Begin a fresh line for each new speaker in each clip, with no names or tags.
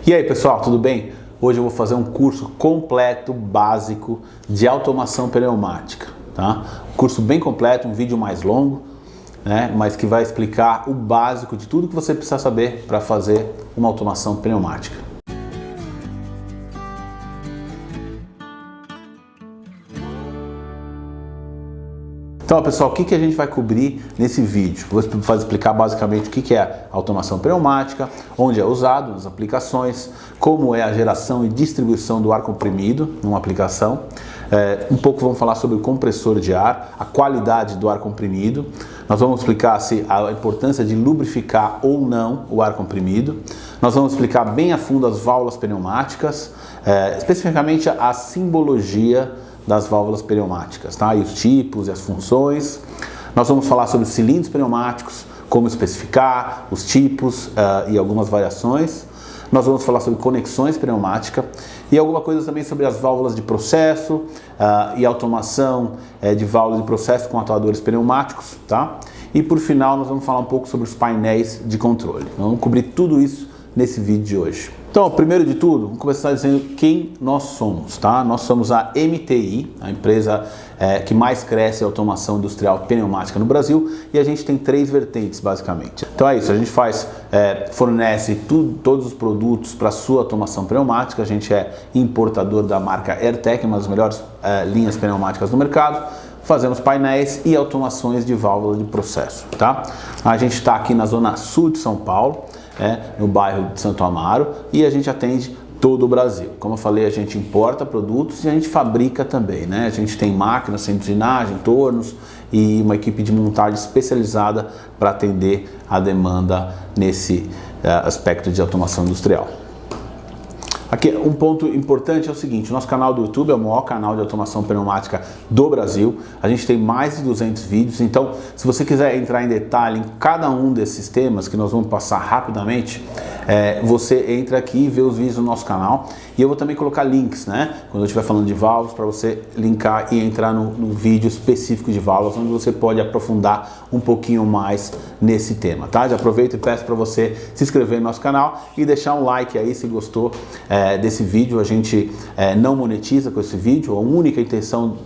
E aí pessoal, tudo bem? Hoje eu vou fazer um curso completo, básico de automação pneumática, tá? Um curso bem completo, um vídeo mais longo, né? Mas que vai explicar o básico de tudo que você precisa saber para fazer uma automação pneumática. Então, pessoal, o que a gente vai cobrir nesse vídeo? Vou explicar basicamente o que é a automação pneumática, onde é usado, as aplicações, como é a geração e distribuição do ar comprimido numa aplicação. Um pouco vamos falar sobre o compressor de ar, a qualidade do ar comprimido. Nós vamos explicar a importância de lubrificar ou não o ar comprimido. Nós vamos explicar bem a fundo as válvulas pneumáticas, especificamente a simbologia das válvulas pneumáticas, tá? E os tipos e as funções. Nós vamos falar sobre os cilindros pneumáticos, como especificar, os tipos e algumas variações. Nós vamos falar sobre conexões pneumáticas e alguma coisa também sobre as válvulas de processo e automação de válvulas de processo com atuadores pneumáticos, tá? E por final nós vamos falar um pouco sobre os painéis de controle. Vamos cobrir tudo isso nesse vídeo de hoje. Então, primeiro de tudo, vamos começar dizendo quem nós somos, tá? Nós somos a MTI, a empresa que mais cresce em automação industrial pneumática no Brasil, e a gente tem três vertentes, basicamente. Então é isso, a gente fornece todos os produtos para a sua automação pneumática, a gente é importador da marca Airtec, uma das melhores linhas pneumáticas do mercado. Fazemos painéis e automações de válvula de processo, tá? A gente está aqui na zona sul de São Paulo, no bairro de Santo Amaro, e a gente atende todo o Brasil. Como eu falei, a gente importa produtos e a gente fabrica também, né? A gente tem máquinas, centro de usinagem, tornos e uma equipe de montagem especializada para atender a demanda nesse aspecto de automação industrial. Aqui um ponto importante é o seguinte, o nosso canal do YouTube é o maior canal de automação pneumática do Brasil, a gente tem mais de 200 vídeos, então se você quiser entrar em detalhe em cada um desses temas que nós vamos passar rapidamente, você entra aqui e vê os vídeos do nosso canal, e eu vou também colocar links, né, quando eu estiver falando de válvulas, para você linkar e entrar no vídeo específico de válvulas, onde você pode aprofundar um pouquinho mais nesse tema, tá? Já aproveito e peço para você se inscrever no nosso canal e deixar um like aí se gostou desse vídeo. A gente não monetiza com esse vídeo, a única intenção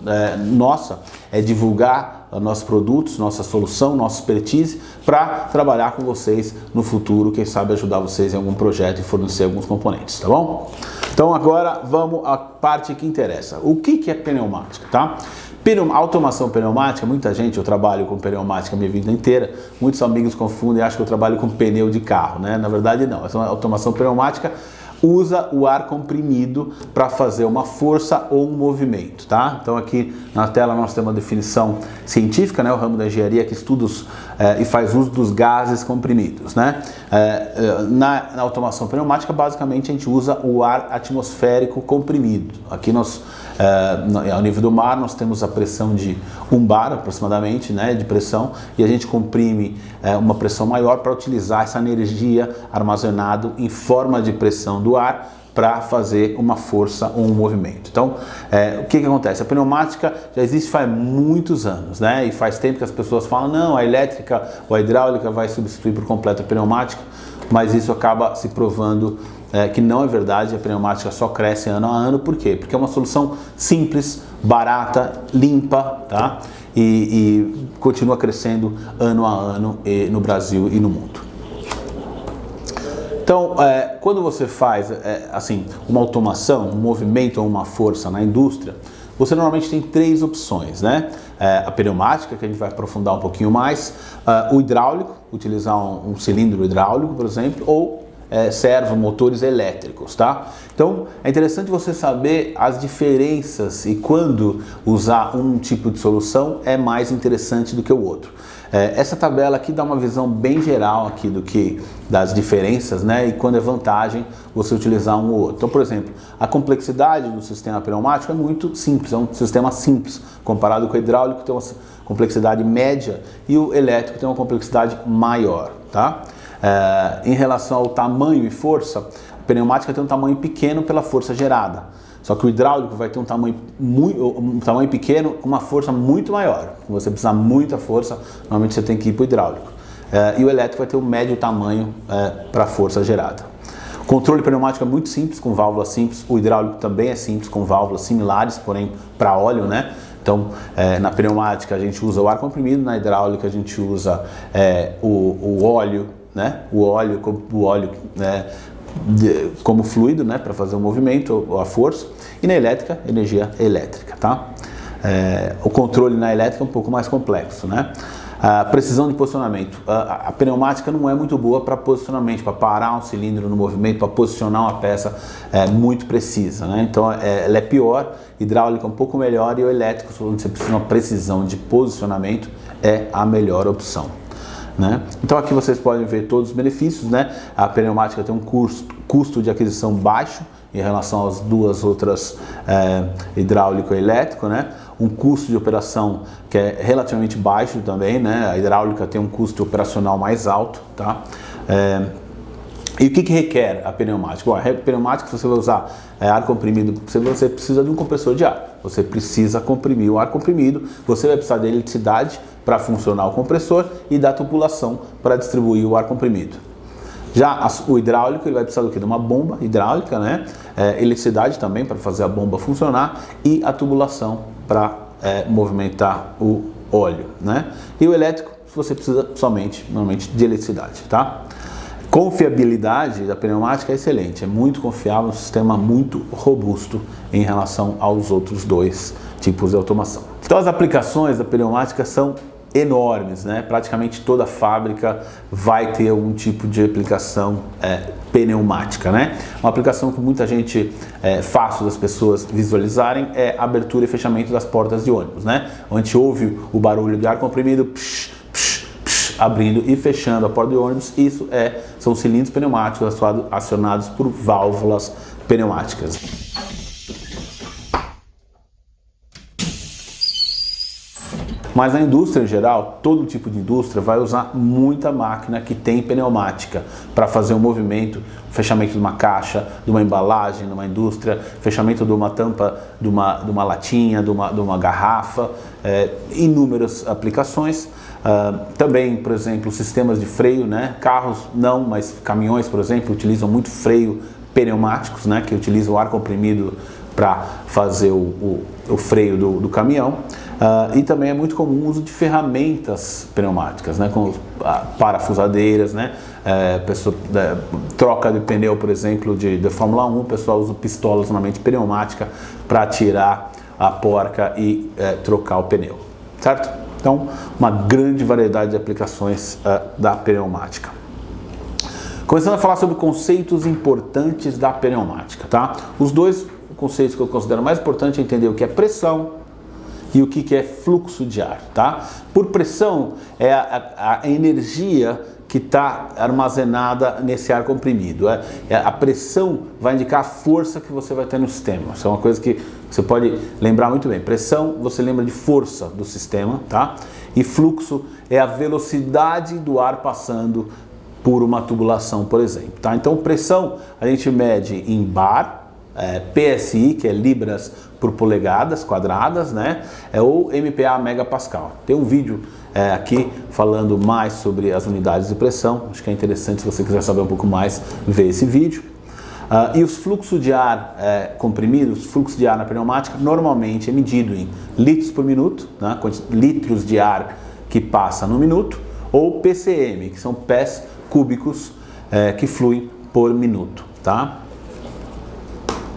nossa é divulgar nossos produtos, nossa solução, nossa expertise para trabalhar com vocês no futuro, quem sabe ajudar vocês em algum projeto e fornecer alguns componentes, tá bom? Então agora vamos à parte que interessa. O que é pneumática, tá? Automação pneumática, muita gente, eu trabalho com pneumática a minha vida inteira, muitos amigos confundem e acham que eu trabalho com pneu de carro, né? Na verdade não, essa automação pneumática usa o ar comprimido para fazer uma força ou um movimento, tá? Então aqui na tela nós temos uma definição científica, né? O ramo da engenharia que estuda e faz uso dos gases comprimidos, né? Na automação pneumática, basicamente a gente usa o ar atmosférico comprimido. Aqui ao nível do mar nós temos a pressão de 1 bar aproximadamente, né, de pressão, e a gente comprime uma pressão maior para utilizar essa energia armazenada em forma de pressão do ar para fazer uma força ou um movimento. Então, o que acontece? A pneumática já existe faz muitos anos, né? E faz tempo que as pessoas falam, não, a elétrica ou a hidráulica vai substituir por completo a pneumática, mas isso acaba se provando que não é verdade, a pneumática só cresce ano a ano. Por quê? Porque é uma solução simples, barata, limpa, tá? E continua crescendo ano a ano no Brasil e no mundo. Então, quando você faz assim, uma automação, um movimento ou uma força na indústria, você normalmente tem três opções, né? A pneumática, que a gente vai aprofundar um pouquinho mais, o hidráulico, utilizar um cilindro hidráulico, por exemplo, ou servomotores elétricos, tá? Então é interessante você saber as diferenças e quando usar um tipo de solução é mais interessante do que o outro. Essa tabela aqui dá uma visão bem geral aqui das diferenças, né? E quando é vantagem você utilizar um ou outro. Então, por exemplo, a complexidade do sistema pneumático é muito simples, é um sistema simples comparado com o hidráulico, que tem uma complexidade média, e o elétrico tem uma complexidade maior, tá? Em relação ao tamanho e força, a pneumática tem um tamanho pequeno pela força gerada. Só que o hidráulico vai ter um tamanho pequeno com uma força muito maior. Se você precisar muita força, normalmente você tem que ir para o hidráulico. E o elétrico vai ter um médio tamanho para a força gerada. Controle pneumático é muito simples, com válvulas simples. O hidráulico também é simples, com válvulas similares, porém para óleo, né? Então, na pneumática a gente usa o ar comprimido, na hidráulica a gente usa o óleo, né? O óleo né? Como fluido, né? Para fazer o movimento ou a força. E na elétrica, energia elétrica, tá? O controle na elétrica é um pouco mais complexo, né? A precisão de posicionamento. A pneumática não é muito boa para posicionamento, para parar um cilindro no movimento, para posicionar uma peça muito precisa, né? Então ela é pior, hidráulica é um pouco melhor e o elétrico, onde você precisa de uma precisão de posicionamento, é a melhor opção, né? Então aqui vocês podem ver todos os benefícios, né? A pneumática tem um custo de aquisição baixo em relação às duas outras, hidráulico e elétrico, né? Um custo de operação que é relativamente baixo também, né? A hidráulica tem um custo operacional mais alto, tá? E o que requer a pneumática? Bom, a pneumática, se você vai usar ar comprimido, você precisa de um compressor de ar. Você precisa comprimir o ar comprimido, você vai precisar de eletricidade para funcionar o compressor e da tubulação para distribuir o ar comprimido. Já o hidráulico, ele vai precisar do quê? De uma bomba hidráulica, né? Eletricidade também para fazer a bomba funcionar e a tubulação para movimentar o óleo, né? E o elétrico, você precisa somente, normalmente, de eletricidade, tá? Confiabilidade da pneumática é excelente, é muito confiável, um sistema muito robusto em relação aos outros dois tipos de automação. Então as aplicações da pneumática são enormes, né? Praticamente toda fábrica vai ter algum tipo de aplicação pneumática, né? Uma aplicação que muita gente fácil das pessoas visualizarem é a abertura e fechamento das portas de ônibus, né? A gente ouve o barulho de ar comprimido, psh, psh, psh, abrindo e fechando a porta de ônibus. Isso são cilindros pneumáticos acionados por válvulas pneumáticas. Mas na indústria em geral, todo tipo de indústria vai usar muita máquina que tem pneumática para fazer um movimento, fechamento de uma caixa, de uma embalagem numa indústria, fechamento de uma tampa de uma latinha, de uma garrafa, inúmeras aplicações. Também, por exemplo, sistemas de freio, né? Carros não, mas caminhões, por exemplo, utilizam muito freio pneumáticos, né? Que utilizam o ar comprimido para fazer o freio do caminhão. E também é muito comum o uso de ferramentas pneumáticas, né, como parafusadeiras, né, troca de pneu, por exemplo, de Fórmula 1, o pessoal usa pistolas normalmente pneumática para tirar a porca e trocar o pneu, certo? Então, uma grande variedade de aplicações da pneumática. Começando a falar sobre conceitos importantes da pneumática, tá? Os dois conceitos que eu considero mais importantes é entender o que é pressão e o que é fluxo de ar, tá? Por pressão é a energia que está armazenada nesse ar comprimido. A pressão vai indicar a força que você vai ter no sistema. Isso é uma coisa que você pode lembrar muito bem. Pressão, você lembra de força do sistema, tá? E fluxo é a velocidade do ar passando por uma tubulação, por exemplo, tá? Então, pressão a gente mede em bar, PSI, que é libras por polegadas quadradas, né? Ou MPa megapascal. Tem um vídeo aqui falando mais sobre as unidades de pressão. Acho que é interessante, se você quiser saber um pouco mais, ver esse vídeo. E os fluxos de ar comprimidos, fluxo de ar na pneumática, normalmente é medido em litros por minuto, né? Litros de ar que passa no minuto, ou PCM, que são pés cúbicos que fluem por minuto, tá?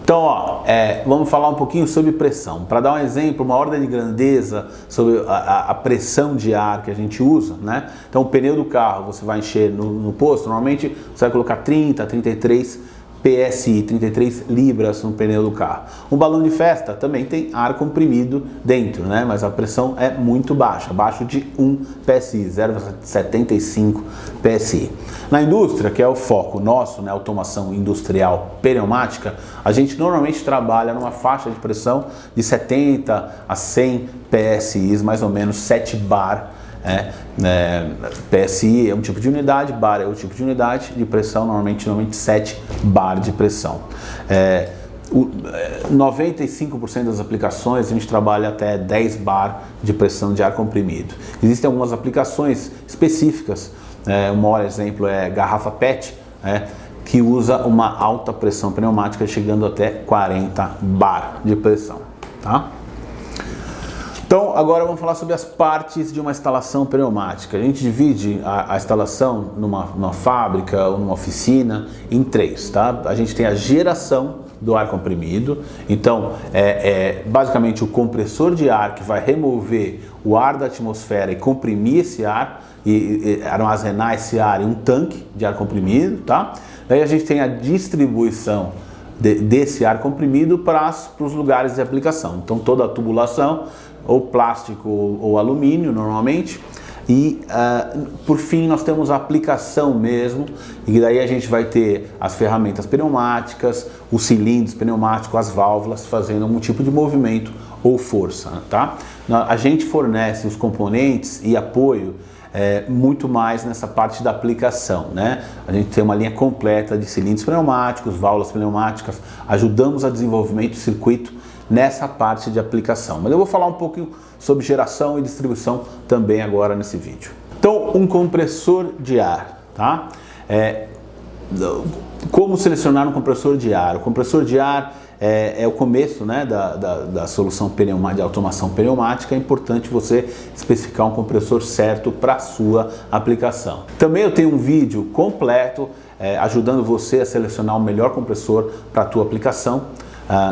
Então, ó, vamos falar um pouquinho sobre pressão. Para dar um exemplo, uma ordem de grandeza sobre a pressão de ar que a gente usa, né? Então, o pneu do carro você vai encher no posto, normalmente você vai colocar 30, 33 PSI, 33 libras no pneu do carro. Um balão de festa também tem ar comprimido dentro, né? Mas a pressão é muito baixa, abaixo de 1 PSI, 0,75 PSI. Na indústria, que é o foco nosso, né, automação industrial pneumática, a gente normalmente trabalha numa faixa de pressão de 70 a 100 PSI, mais ou menos 7 bar. PSI é um tipo de unidade, bar é outro tipo de unidade de pressão, normalmente 7 bar de pressão. 95% das aplicações a gente trabalha até 10 bar de pressão de ar comprimido. Existem algumas aplicações específicas, um maior exemplo é garrafa PET, que usa uma alta pressão pneumática chegando até 40 bar de pressão, tá? Então, agora vamos falar sobre as partes de uma instalação pneumática. A gente divide a instalação numa fábrica ou numa oficina em 3, tá? A gente tem a geração do ar comprimido, então basicamente o compressor de ar que vai remover o ar da atmosfera e comprimir esse ar e armazenar esse ar em um tanque de ar comprimido, tá? Daí a gente tem a distribuição desse ar comprimido para os lugares de aplicação. Então toda a tubulação, ou plástico ou alumínio normalmente, e por fim nós temos a aplicação mesmo, e daí a gente vai ter as ferramentas pneumáticas, os cilindros pneumáticos, as válvulas fazendo algum tipo de movimento ou força, tá? A gente fornece os componentes e apoio muito mais nessa parte da aplicação, né? A gente tem uma linha completa de cilindros pneumáticos, válvulas pneumáticas, ajudamos a desenvolvimento do circuito nessa parte de aplicação. Mas eu vou falar um pouquinho sobre geração e distribuição também agora nesse vídeo. Então, um compressor de ar, tá? Como selecionar um compressor de ar? O compressor de ar é o começo, né, da solução de automação pneumática. É importante você especificar um compressor certo para a sua aplicação. Também eu tenho um vídeo completo ajudando você a selecionar o melhor compressor para a tua aplicação.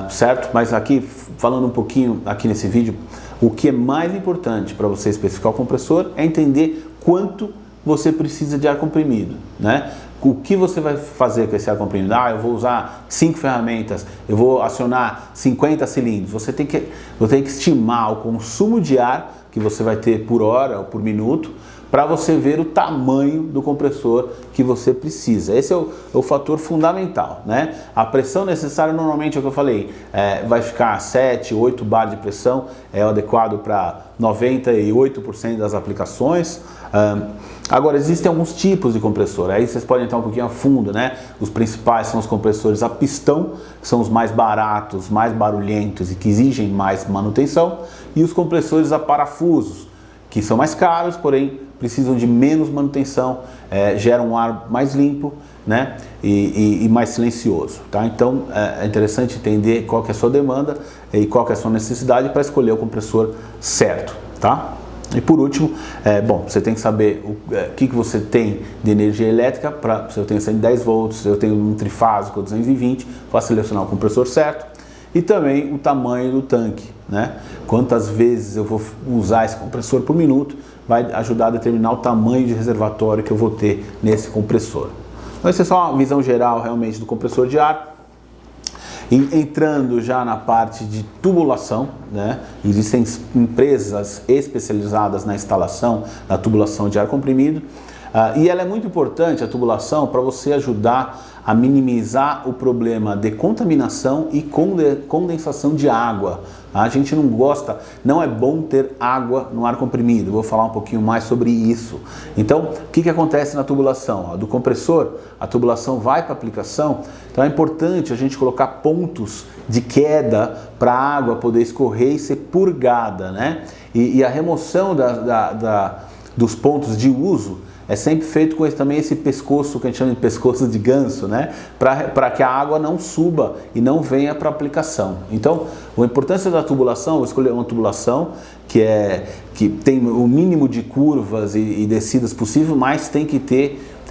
Certo? Mas aqui, falando um pouquinho aqui nesse vídeo, o que é mais importante para você especificar o compressor é entender quanto você precisa de ar comprimido, né? O que você vai fazer com esse ar comprimido? Eu vou usar 5 ferramentas, eu vou acionar 50 cilindros. Você tem que estimar o consumo de ar que você vai ter por hora ou por minuto, para você ver o tamanho do compressor que você precisa. Esse é o fator fundamental, né? A pressão necessária normalmente é o que eu falei, vai ficar 7, 8 bar de pressão, é o adequado para 98% das aplicações. Agora, existem alguns tipos de compressor, aí vocês podem entrar um pouquinho a fundo, né? Os principais são os compressores a pistão, que são os mais baratos, mais barulhentos e que exigem mais manutenção, e os compressores a parafusos, que são mais caros, porém precisam de menos manutenção, geram um ar mais limpo, né, e mais silencioso, tá? Então é interessante entender qual que é a sua demanda e qual que é a sua necessidade para escolher o compressor certo, tá? E por último, você tem que saber o que você tem de energia elétrica, se eu tenho 110 volts, se eu tenho um trifásico 220, para selecionar o compressor certo. E também o tamanho do tanque, né? Quantas vezes eu vou usar esse compressor por minuto vai ajudar a determinar o tamanho de reservatório que eu vou ter nesse compressor. Então, essa é só uma visão geral realmente do compressor de ar. E entrando já na parte de tubulação, né? Existem empresas especializadas na instalação da tubulação de ar comprimido. E ela é muito importante, a tubulação, para você ajudar a minimizar o problema de contaminação e condensação de água. A gente não gosta, não é bom ter água no ar comprimido. Vou falar um pouquinho mais sobre isso. Então, o que acontece na tubulação? Do compressor, a tubulação vai para a aplicação, então é importante a gente colocar pontos de queda para a água poder escorrer e ser purgada, né? E a remoção dos pontos de uso é sempre feito com também esse pescoço, que a gente chama de pescoço de ganso, né? Para que a água não suba e não venha para a aplicação. Então, a importância da tubulação, eu escolhi uma tubulação que tem o mínimo de curvas e descidas possível, mas tem que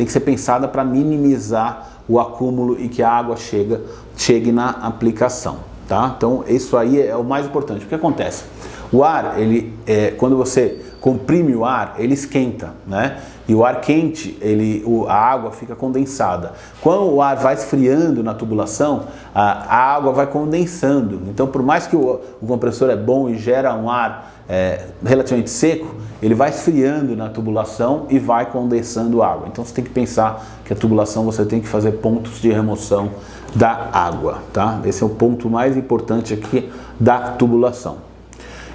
ser pensada para minimizar o acúmulo e que a água chegue na aplicação, tá? Então, isso aí é o mais importante. O que acontece? O ar, quando você comprime o ar, ele esquenta, né? E o ar quente, a água fica condensada. Quando o ar vai esfriando na tubulação, a água vai condensando. Então, por mais que o compressor é bom e gera um ar relativamente seco, ele vai esfriando na tubulação e vai condensando água. Então, você tem que pensar que a tubulação você tem que fazer pontos de remoção da água, tá? Esse é o ponto mais importante aqui da tubulação.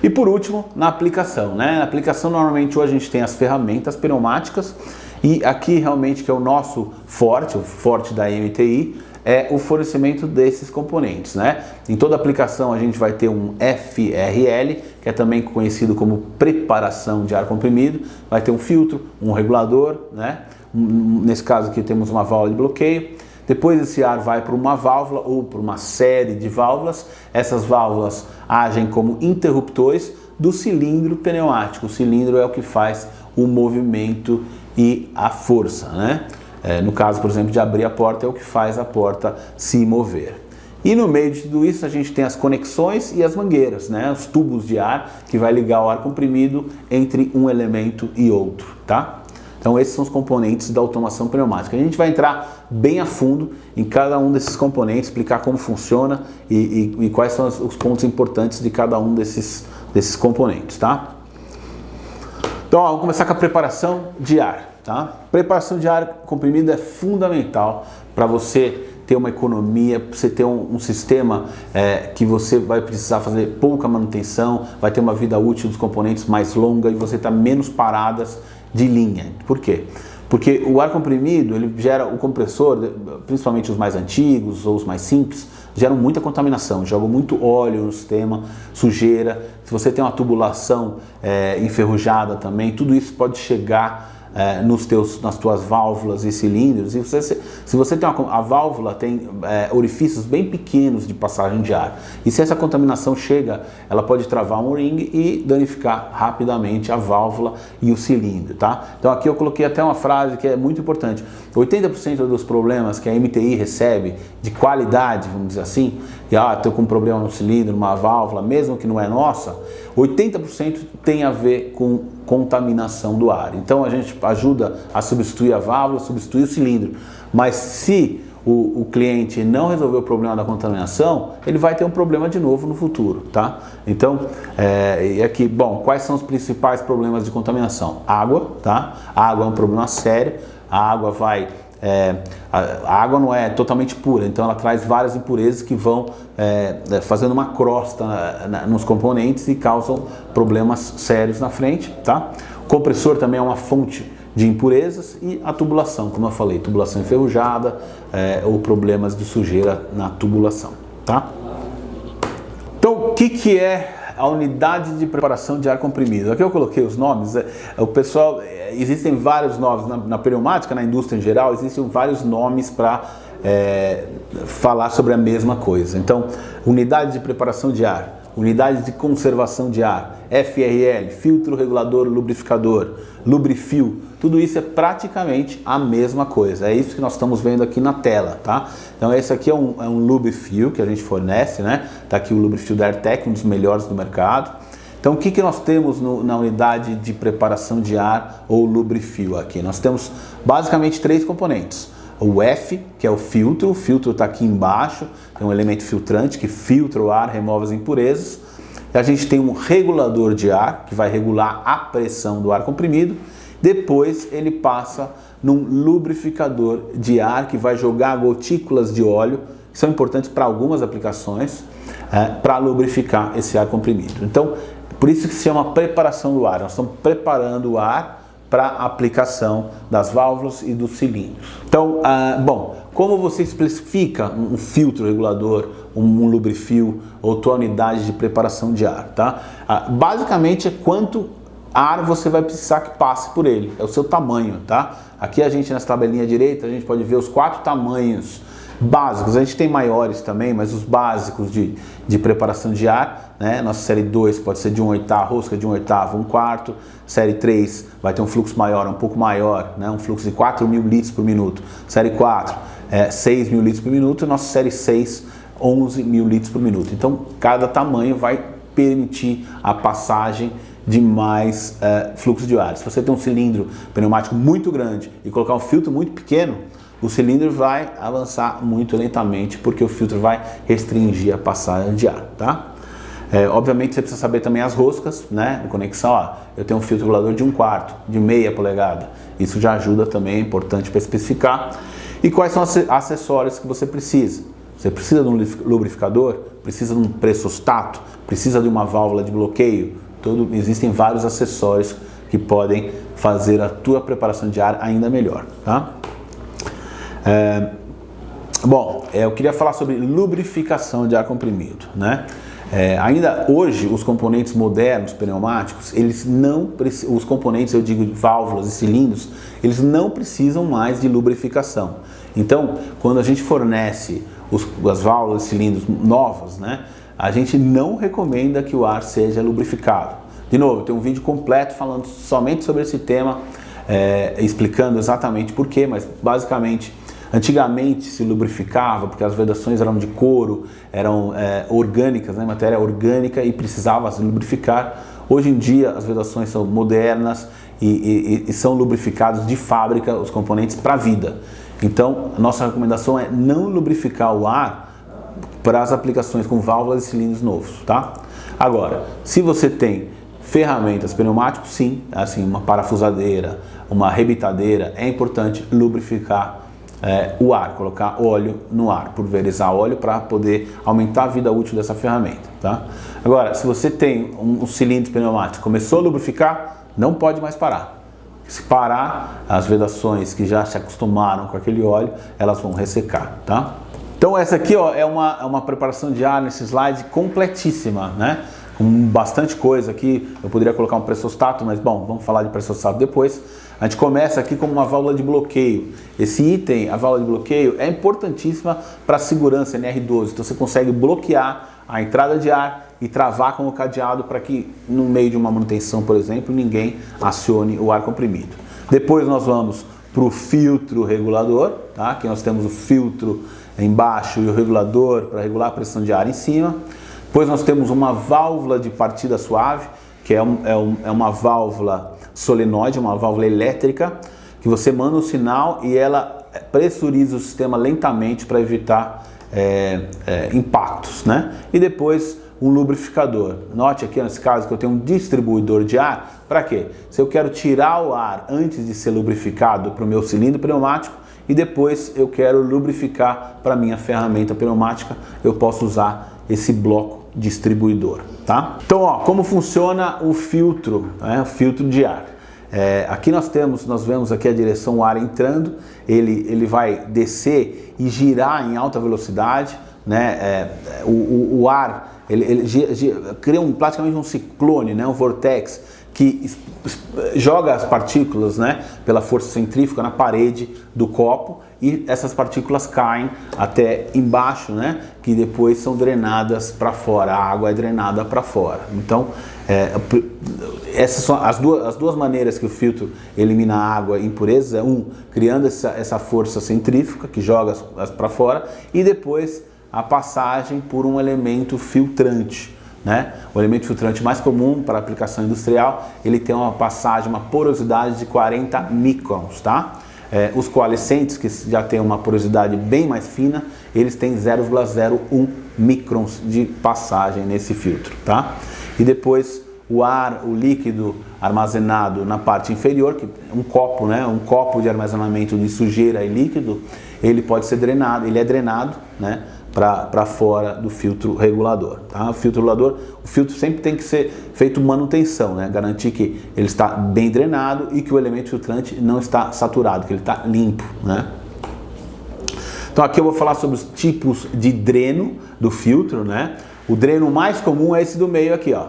E por último, na aplicação, né? Na aplicação, normalmente, hoje a gente tem as ferramentas pneumáticas e aqui realmente que é o nosso forte, o forte da MTI, é o fornecimento desses componentes, né? Em toda aplicação a gente vai ter um FRL, que é também conhecido como preparação de ar comprimido, vai ter um filtro, um regulador, né? Nesse caso aqui temos uma válvula de bloqueio, Depois esse ar vai para uma válvula ou para uma série de válvulas. Essas válvulas agem como interruptores do cilindro pneumático. O cilindro é o que faz o movimento e a força, né? No caso, por exemplo, de abrir a porta, é o que faz a porta se mover. E no meio de tudo isso a gente tem as conexões e as mangueiras, né? Os tubos de ar que vai ligar o ar comprimido entre um elemento e outro, tá? Então esses são os componentes da automação pneumática. A gente vai entrar bem a fundo em cada um desses componentes, explicar como funciona e quais são os pontos importantes de cada um desses componentes, tá? Então vamos começar com a preparação de ar, tá? Preparação de ar comprimido é fundamental para você ter uma economia, para você ter um sistema que você vai precisar fazer pouca manutenção, vai ter uma vida útil dos componentes mais longa e você está menos paradas de linha. Por quê? Porque o ar comprimido, ele gera, o compressor, principalmente os mais antigos ou os mais simples, geram muita contaminação, jogam muito óleo no sistema, sujeira. Se você tem uma tubulação enferrujada também, tudo isso pode chegar nas tuas válvulas e cilindros. E se você tem a válvula tem orifícios bem pequenos de passagem de ar, e se essa contaminação chega, ela pode travar um ring e danificar rapidamente a válvula e o cilindro, tá? Então aqui eu coloquei até uma frase que é muito importante: 80% dos problemas que a MTI recebe de qualidade, vamos dizer assim, estou com um problema no cilindro, numa válvula, mesmo que não é nossa, 80% tem a ver com contaminação do ar. Então a gente ajuda a substituir a válvula, substituir o cilindro. Mas se o cliente não resolver o problema da contaminação, ele vai ter um problema de novo no futuro, tá? Então, e aqui, bom, quais são os principais problemas de contaminação? Água, tá? A água é um problema sério. A água a água não é totalmente pura, então ela traz várias impurezas que vão fazendo uma crosta nos componentes e causam problemas sérios na frente, tá? O compressor também é uma fonte de impurezas, e a tubulação, como eu falei, tubulação enferrujada ou problemas de sujeira na tubulação, tá? Então, o que é a unidade de preparação de ar comprimido? Aqui eu coloquei os nomes. O pessoal, existem vários nomes na pneumática, na indústria em geral, existem vários nomes para falar sobre a mesma coisa. Então, unidade de preparação de ar, unidade de conservação de ar, FRL, filtro regulador lubrificador, lubrifil, tudo isso é praticamente a mesma coisa. É isso que nós estamos vendo aqui na tela, tá? Então esse aqui é um lubrifil que a gente fornece, né? Tá aqui o lubrifil da Airtec, um dos melhores do mercado. Então o que nós temos na unidade de preparação de ar ou lubrifil aqui? Nós temos basicamente três componentes. O F, que é o filtro está aqui embaixo, tem um elemento filtrante que filtra o ar, remove as impurezas. E a gente tem um regulador de ar, que vai regular a pressão do ar comprimido. Depois ele passa num lubrificador de ar, que vai jogar gotículas de óleo, que são importantes para algumas aplicações, para lubrificar esse ar comprimido. Então, por isso que se chama preparação do ar. Nós estamos preparando o ar para a aplicação das válvulas e dos cilindros. Então, bom, como você especifica um filtro regulador, um lubrifil ou tua unidade de preparação de ar, tá? Basicamente é quanto ar você vai precisar que passe por ele, é o seu tamanho, tá? Aqui a gente, nessa tabelinha direita, a gente pode ver os 4 tamanhos básicos. A gente tem maiores também, mas os básicos de preparação de ar, né? Nossa série 2 pode ser de 1/8, rosca de 1/8, 1/4. Série 3 vai ter um fluxo maior, um pouco maior, né? Um fluxo de 4.000 litros por minuto. Série 4, 6.000 litros por minuto. Nossa série 6, 11.000 litros por minuto. Então, cada tamanho vai permitir a passagem de mais fluxo de ar. Se você tem um cilindro pneumático muito grande e colocar um filtro muito pequeno, o cilindro vai avançar muito lentamente, porque o filtro vai restringir a passagem de ar, tá? Obviamente você precisa saber também as roscas, né, de conexão. Eu tenho um filtro regulador de 1/4, de meia polegada. Isso já ajuda também, é importante para especificar. E quais são os acessórios que você precisa? Você precisa de um lubrificador, precisa de um pressostato, precisa de uma válvula de bloqueio. Existem vários acessórios que podem fazer a tua preparação de ar ainda melhor, tá? Bom, eu queria falar sobre lubrificação de ar comprimido, né? Ainda hoje, os componentes modernos pneumáticos, os componentes, eu digo, de válvulas e cilindros, eles não precisam mais de lubrificação. Então, quando a gente fornece as válvulas e cilindros novas, né, a gente não recomenda que o ar seja lubrificado. De novo, tem um vídeo completo falando somente sobre esse tema, explicando exatamente por quê, mas basicamente, antigamente se lubrificava porque as vedações eram de couro, eram orgânicas, né, matéria orgânica, e precisava se lubrificar. Hoje em dia as vedações são modernas e são lubrificados de fábrica os componentes para a vida. Então a nossa recomendação é não lubrificar o ar para as aplicações com válvulas e cilindros novos, tá? Agora, se você tem ferramentas pneumáticas, sim, assim, uma parafusadeira, uma arrebitadeira, é importante lubrificar o ar, colocar óleo no ar, pulverizar óleo para poder aumentar a vida útil dessa ferramenta, tá? Agora, se você tem um cilindro pneumático, começou a lubrificar, não pode mais parar. Se parar, as vedações que já se acostumaram com aquele óleo, elas vão ressecar, tá? Então essa aqui, ó, é uma preparação de ar nesse slide completíssima, né? Com bastante coisa aqui. Eu poderia colocar um pressostato, mas bom, vamos falar de pressostato depois. A gente começa aqui com uma válvula de bloqueio. Esse item, a válvula de bloqueio, é importantíssima para a segurança NR12. Então você consegue bloquear a entrada de ar e travar com o cadeado para que no meio de uma manutenção, por exemplo, ninguém acione o ar comprimido. Depois nós vamos para o filtro regulador, tá? Aqui nós temos o filtro embaixo e o regulador para regular a pressão de ar em cima. Depois nós temos uma válvula de partida suave, que é uma válvula solenoide, uma válvula elétrica, que você manda um sinal e ela pressuriza o sistema lentamente para evitar impactos, né? E depois um lubrificador. Note aqui nesse caso que eu tenho um distribuidor de ar. Para quê? Se eu quero tirar o ar antes de ser lubrificado para o meu cilindro pneumático e depois eu quero lubrificar para a minha ferramenta pneumática, eu posso usar esse bloco distribuidor, tá? Então, ó, como funciona o filtro, né? O filtro de ar. Aqui nós vemos aqui a direção, o ar entrando, ele vai descer e girar em alta velocidade, né? O ar ele cria praticamente um ciclone, né? Um vortex que joga as partículas, né? Pela força centrífuga na parede do copo, e essas partículas caem até embaixo, né? Que depois são drenadas para fora, a água é drenada para fora. Então, essas são as duas maneiras que o filtro elimina a água e impurezas. Criando essa força centrífuga que joga para fora, e depois a passagem por um elemento filtrante, né? O elemento filtrante mais comum para aplicação industrial, ele tem uma passagem, uma porosidade de 40 microns, tá? Os coalescentes, que já tem uma porosidade bem mais fina, eles têm 0,01 microns de passagem nesse filtro, tá? E depois o ar, o líquido armazenado na parte inferior, que um copo, né? Um copo de armazenamento de sujeira e líquido, ele pode ser drenado, ele é drenado, né? Para fora do filtro regulador, tá? O filtro sempre tem que ser feito manutenção, né? Garantir que ele está bem drenado e que o elemento filtrante não está saturado, que ele está limpo, né? Então aqui eu vou falar sobre os tipos de dreno do filtro, né? O dreno mais comum é esse do meio aqui, ó.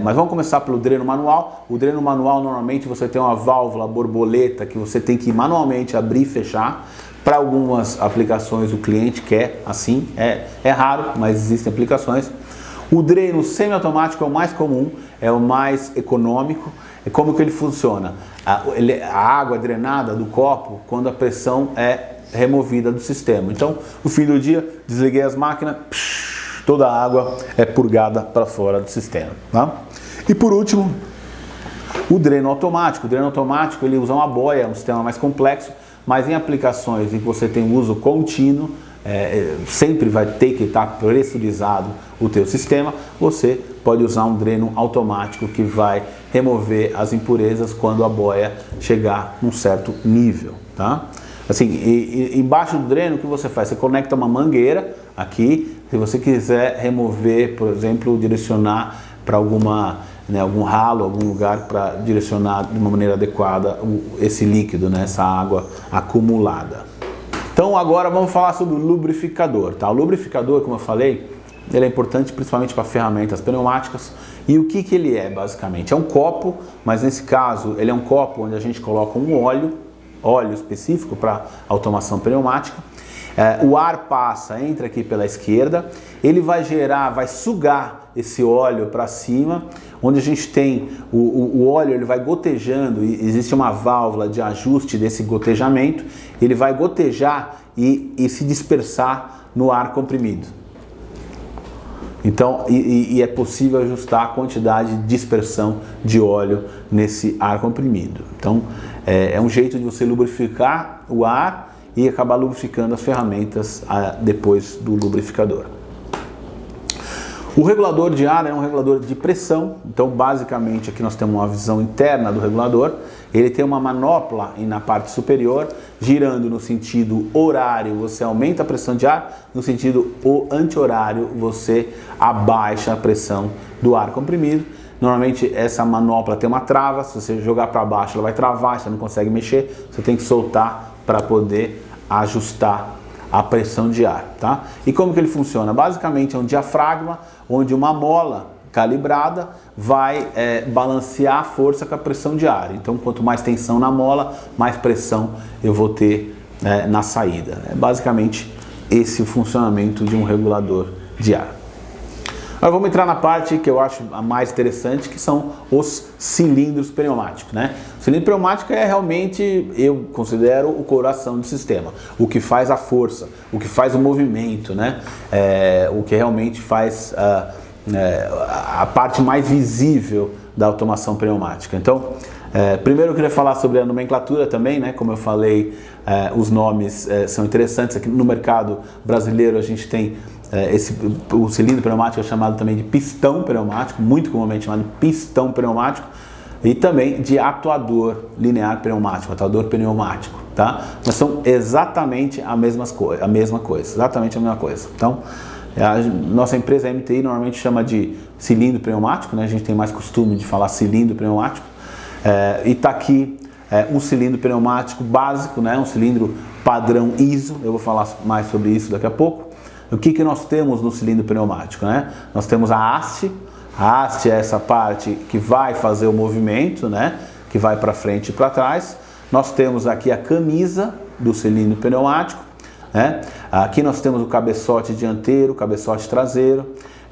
Mas vamos começar pelo dreno manual. O dreno manual, normalmente você tem uma válvula borboleta que você tem que manualmente abrir e fechar. Para algumas aplicações o cliente quer assim, é raro, mas existem aplicações. O dreno semiautomático é o mais comum, é o mais econômico. Como que ele funciona? A água é drenada do copo quando a pressão é removida do sistema. Então, no fim do dia, desliguei as máquinas, toda a água é purgada para fora do sistema, tá? E por último, o dreno automático. O dreno automático, ele usa uma boia, é um sistema mais complexo, mas em aplicações em que você tem uso contínuo, sempre vai ter que estar pressurizado o teu sistema, você pode usar um dreno automático que vai remover as impurezas quando a boia chegar num certo nível, tá? Assim, embaixo do dreno, o que você faz? Você conecta uma mangueira aqui, se você quiser remover, por exemplo, direcionar para algum ralo, algum lugar para direcionar de uma maneira adequada esse líquido, né, essa água acumulada. Então agora vamos falar sobre o lubrificador, tá? O lubrificador, como eu falei, Ele é importante principalmente para ferramentas pneumáticas. E o que ele é, basicamente? É um copo, mas nesse caso ele é um copo onde a gente coloca um óleo específico para automação pneumática. O ar passa, entra aqui pela esquerda, ele vai sugar esse óleo para cima, onde a gente tem o óleo, ele vai gotejando, e existe uma válvula de ajuste desse gotejamento, ele vai gotejar e se dispersar no ar comprimido. Então, é possível ajustar a quantidade de dispersão de óleo nesse ar comprimido. Então, é um jeito de você lubrificar o ar e acabar lubrificando as ferramentas depois do lubrificador. O regulador de ar é um regulador de pressão, então basicamente aqui nós temos uma visão interna do regulador. Ele tem uma manopla na parte superior, girando no sentido horário você aumenta a pressão de ar, no sentido anti-horário você abaixa a pressão do ar comprimido. Normalmente essa manopla tem uma trava, se você jogar para baixo ela vai travar, você não consegue mexer, você tem que soltar para poder ajustar a pressão de ar, tá? E como que ele funciona? Basicamente é um diafragma onde uma mola calibrada vai balancear a força com a pressão de ar. Então quanto mais tensão na mola, mais pressão eu vou ter na saída. É basicamente esse o funcionamento de um regulador de ar. Agora vamos entrar na parte que eu acho a mais interessante, que são os cilindros pneumáticos, né? O cilindro pneumático é realmente, eu considero, o coração do sistema, o que faz a força, o que faz o movimento, né? O que realmente faz a parte mais visível da automação pneumática. Então, primeiro eu queria falar sobre a nomenclatura também, né? Como eu falei, os nomes são interessantes. Aqui no mercado brasileiro a gente tem o cilindro pneumático é chamado também de pistão pneumático, muito comumente chamado de pistão pneumático, e também de atuador linear pneumático, atuador pneumático, tá? Mas são exatamente a mesma coisa, exatamente a mesma coisa. Então, a nossa empresa, a MTI, normalmente chama de cilindro pneumático, né? A gente tem mais costume de falar cilindro pneumático, e tá aqui um cilindro pneumático básico, né? Um cilindro padrão ISO, eu vou falar mais sobre isso daqui a pouco. O que nós temos no cilindro pneumático, né? Nós temos a haste. A haste é essa parte que vai fazer o movimento, né? Que vai para frente e para trás. Nós temos aqui a camisa do cilindro pneumático, né? Aqui nós temos o cabeçote dianteiro, o cabeçote traseiro.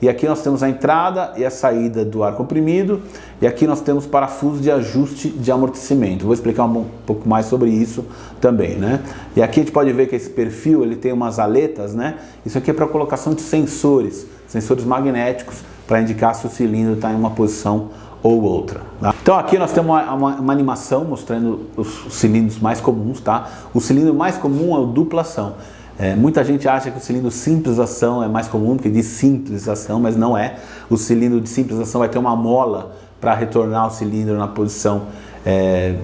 E aqui nós temos a entrada e a saída do ar comprimido. E aqui nós temos parafuso de ajuste de amortecimento. Vou explicar um pouco mais sobre isso também, né? E aqui a gente pode ver que esse perfil ele tem umas aletas, né? Isso aqui é para colocação de sensores magnéticos, para indicar se o cilindro está em uma posição ou outra, tá? Então aqui nós temos uma animação mostrando os cilindros mais comuns, tá? O cilindro mais comum é o duplação. Muita gente acha que o cilindro simples ação é mais comum, porque diz simples ação, mas não é. O cilindro de simples ação vai ter uma mola para retornar o cilindro na posição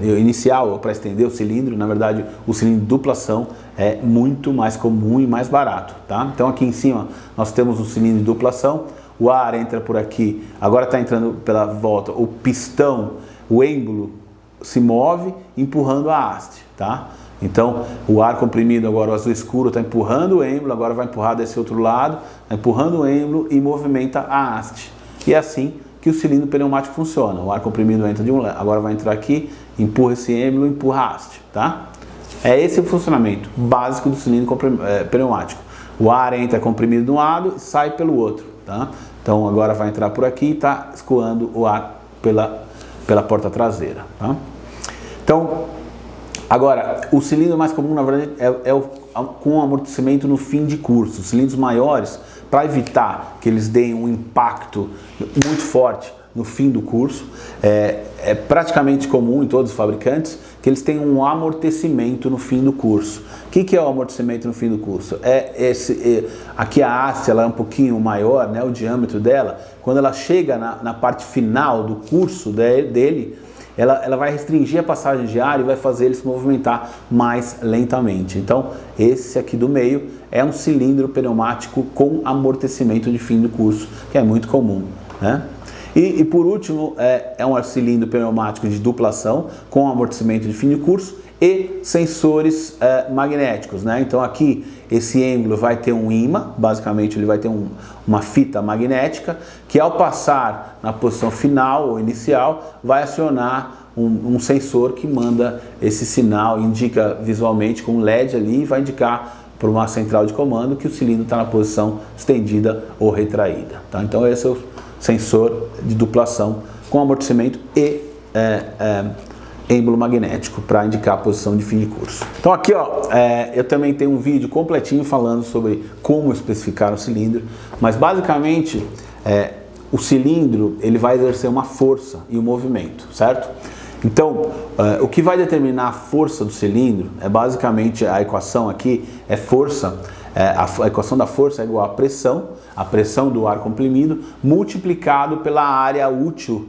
inicial, ou para estender o cilindro. Na verdade, o cilindro de duplação é muito mais comum e mais barato, tá? Então aqui em cima nós temos o cilindro de duplação, o ar entra por aqui, agora está entrando pela volta, o pistão, o êmbolo se move empurrando a haste, tá? Então, o ar comprimido, agora o azul escuro, está empurrando o êmbolo, agora vai empurrar desse outro lado, tá empurrando o êmbolo e movimenta a haste. E é assim que o cilindro pneumático funciona. O ar comprimido entra de um lado, agora vai entrar aqui, empurra esse êmbolo, empurra a haste, tá? É esse o funcionamento básico do cilindro pneumático. O ar entra comprimido de um lado e sai pelo outro, tá? Então, agora vai entrar por aqui e está escoando o ar pela porta traseira, tá? Então, agora, o cilindro mais comum, na verdade, com amortecimento no fim de curso. Os cilindros maiores, para evitar que eles deem um impacto muito forte no fim do curso, é praticamente comum em todos os fabricantes que eles tenham um amortecimento no fim do curso. O que é o amortecimento no fim do curso? Aqui a haste ela é um pouquinho maior, né, o diâmetro dela. Quando ela chega na parte final do curso dele, ela vai restringir a passagem de ar e vai fazer ele se movimentar mais lentamente. Então, esse aqui do meio é um cilindro pneumático com amortecimento de fim do curso, que é muito comum, né? E por último, é um cilindro pneumático de duplação com amortecimento de fim de curso e sensores magnéticos, né? Então aqui esse êmbolo vai ter um ímã, basicamente ele vai ter uma fita magnética, que ao passar na posição final ou inicial, vai acionar um sensor que manda esse sinal, indica visualmente com um LED ali, e vai indicar para uma central de comando que o cilindro está na posição estendida ou retraída. Tá? Então esse é o sensor de duplação com amortecimento e êmbolo magnético para indicar a posição de fim de curso. Então aqui ó, eu também tenho um vídeo completinho falando sobre como especificar o cilindro, mas basicamente o cilindro ele vai exercer uma força e um movimento, certo? Então, o que vai determinar a força do cilindro é basicamente a equação aqui, é força, a equação da força é igual à a pressão do ar comprimido, multiplicado pela área útil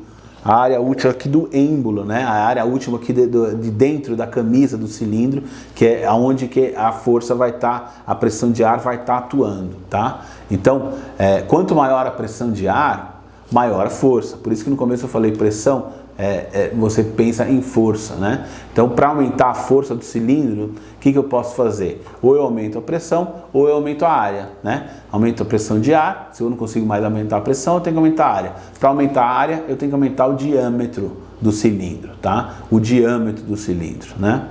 aqui do êmbolo, né? A área útil aqui de dentro da camisa do cilindro, que é onde que a força vai estar, a pressão de ar vai estar atuando, tá? Então, quanto maior a pressão de ar, maior a força. Por isso que no começo eu falei pressão, você pensa em força, né? Então, para aumentar a força do cilindro, o que eu posso fazer? Ou eu aumento a pressão, ou eu aumento a área, né? Aumento a pressão de ar, se eu não consigo mais aumentar a pressão, eu tenho que aumentar a área. Para aumentar a área, eu tenho que aumentar o diâmetro do cilindro, tá? O diâmetro do cilindro, né?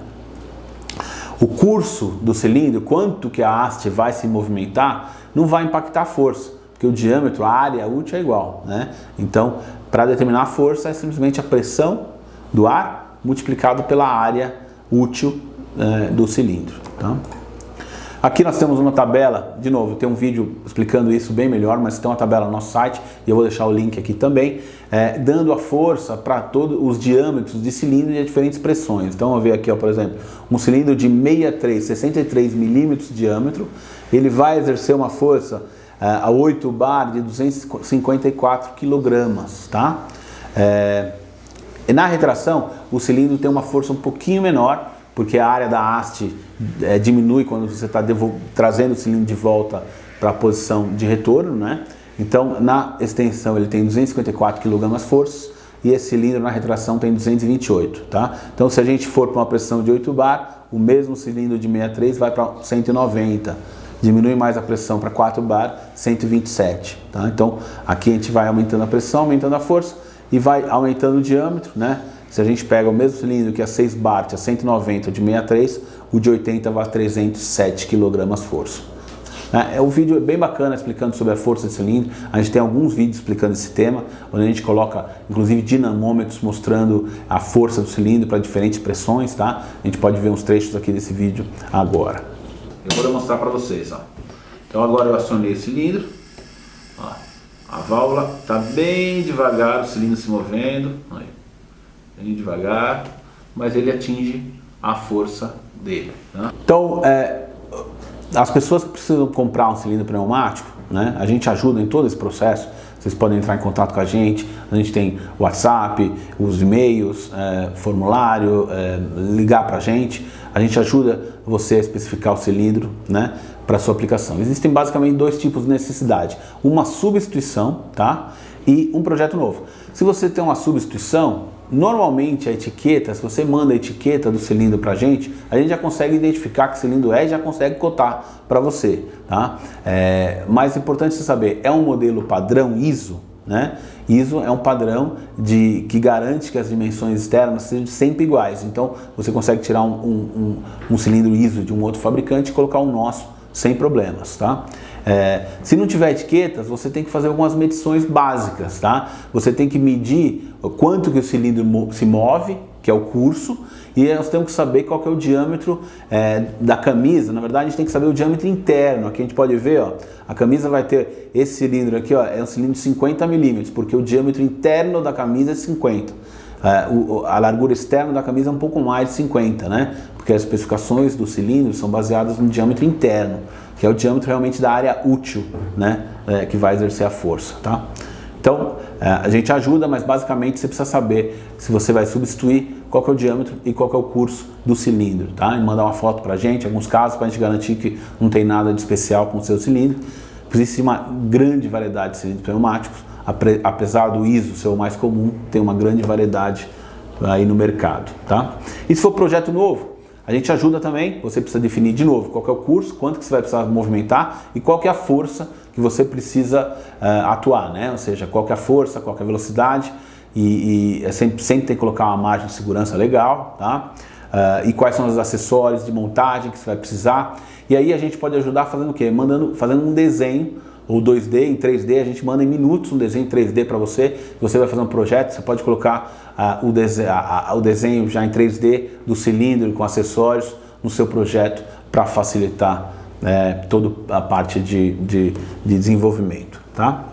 O curso do cilindro, quanto que a haste vai se movimentar, não vai impactar a força, porque o diâmetro, a área útil é igual, né? Então, para determinar a força é simplesmente a pressão do ar multiplicado pela área útil do cilindro. Tá? Aqui nós temos uma tabela, de novo, tem um vídeo explicando isso bem melhor, mas tem uma tabela no nosso site, e eu vou deixar o link aqui também, dando a força para todos os diâmetros de cilindro e as diferentes pressões. Então, vamos ver aqui, ó, por exemplo, um cilindro de 63 milímetros de diâmetro, ele vai exercer uma força a 8 bar de 254 kg, tá? E na retração, o cilindro tem uma força um pouquinho menor, porque a área da haste diminui quando você está trazendo o cilindro de volta para a posição de retorno, né? Então, na extensão ele tem 254 kg forças e esse cilindro na retração tem 228, tá? Então, se a gente for para uma pressão de 8 bar, o mesmo cilindro de 63 vai para 190. Diminui mais a pressão para 4 bar, 127, tá? Então, aqui a gente vai aumentando a pressão, aumentando a força e vai aumentando o diâmetro, né? Se a gente pega o mesmo cilindro que é 6 bar, tinha 190 de 63, o de 80 vai a 307 kg força. O vídeo é bem bacana explicando sobre a força de cilindro. A gente tem alguns vídeos explicando esse tema, onde a gente coloca inclusive dinamômetros mostrando a força do cilindro para diferentes pressões, tá? A gente pode ver uns trechos aqui desse vídeo agora. Eu vou demonstrar para vocês, ó. Então agora eu acionei o cilindro, ó. A válvula está bem devagar, o cilindro se movendo, aí. Bem devagar, mas ele atinge a força dele, tá? Então, as pessoas que precisam comprar um cilindro pneumático, né, a gente ajuda em todo esse processo. Vocês podem entrar em contato com a gente tem WhatsApp, os e-mails, formulário, ligar para a gente ajuda você a especificar o cilindro, né, para sua aplicação. Existem basicamente dois tipos de necessidade, uma substituição, tá, e um projeto novo. Se você tem uma substituição, normalmente a etiqueta, se você manda a etiqueta do cilindro para a gente já consegue identificar que cilindro é e já consegue cotar para você, tá? Mais importante você saber, é um modelo padrão ISO, né? ISO é um padrão que garante que as dimensões externas sejam sempre iguais. Então você consegue tirar um cilindro ISO de um outro fabricante e colocar o nosso sem problemas, tá? Se não tiver etiquetas, você tem que fazer algumas medições básicas, tá? Você tem que medir o quanto que o cilindro se move, que é o curso, e nós temos que saber qual que é o diâmetro da camisa. Na verdade, a gente tem que saber o diâmetro interno. Aqui a gente pode ver, ó, a camisa vai ter esse cilindro aqui, ó, é um cilindro de 50 milímetros, porque o diâmetro interno da camisa é 50. A largura externa da camisa é um pouco mais de 50, né? Porque as especificações do cilindro são baseadas no diâmetro interno, que é o diâmetro realmente da área útil, né? Que vai exercer a força, tá? Então, a gente ajuda, mas basicamente você precisa saber se você vai substituir, qual que é o diâmetro e qual que é o curso do cilindro, tá? E mandar uma foto pra gente, em alguns casos, pra gente garantir que não tem nada de especial com o seu cilindro. Existe uma grande variedade de cilindros pneumáticos, apesar do ISO ser o mais comum, tem uma grande variedade aí no mercado, tá? E se for projeto novo, A gente ajuda também, você precisa definir de novo qual que é o curso, quanto que você vai precisar movimentar e qual que é a força que você precisa atuar, né? Ou seja, qual que é a força, qual que é a velocidade e sempre tem que colocar uma margem de segurança legal, tá? E quais são os acessórios de montagem que você vai precisar. E aí a gente pode ajudar fazendo o quê? Fazendo um desenho, ou 2D, em 3D, a gente manda em minutos um desenho em 3D para você. Você vai fazer um projeto, você pode colocar o desenho já em 3D do cilindro com acessórios no seu projeto para facilitar toda a parte de desenvolvimento, tá?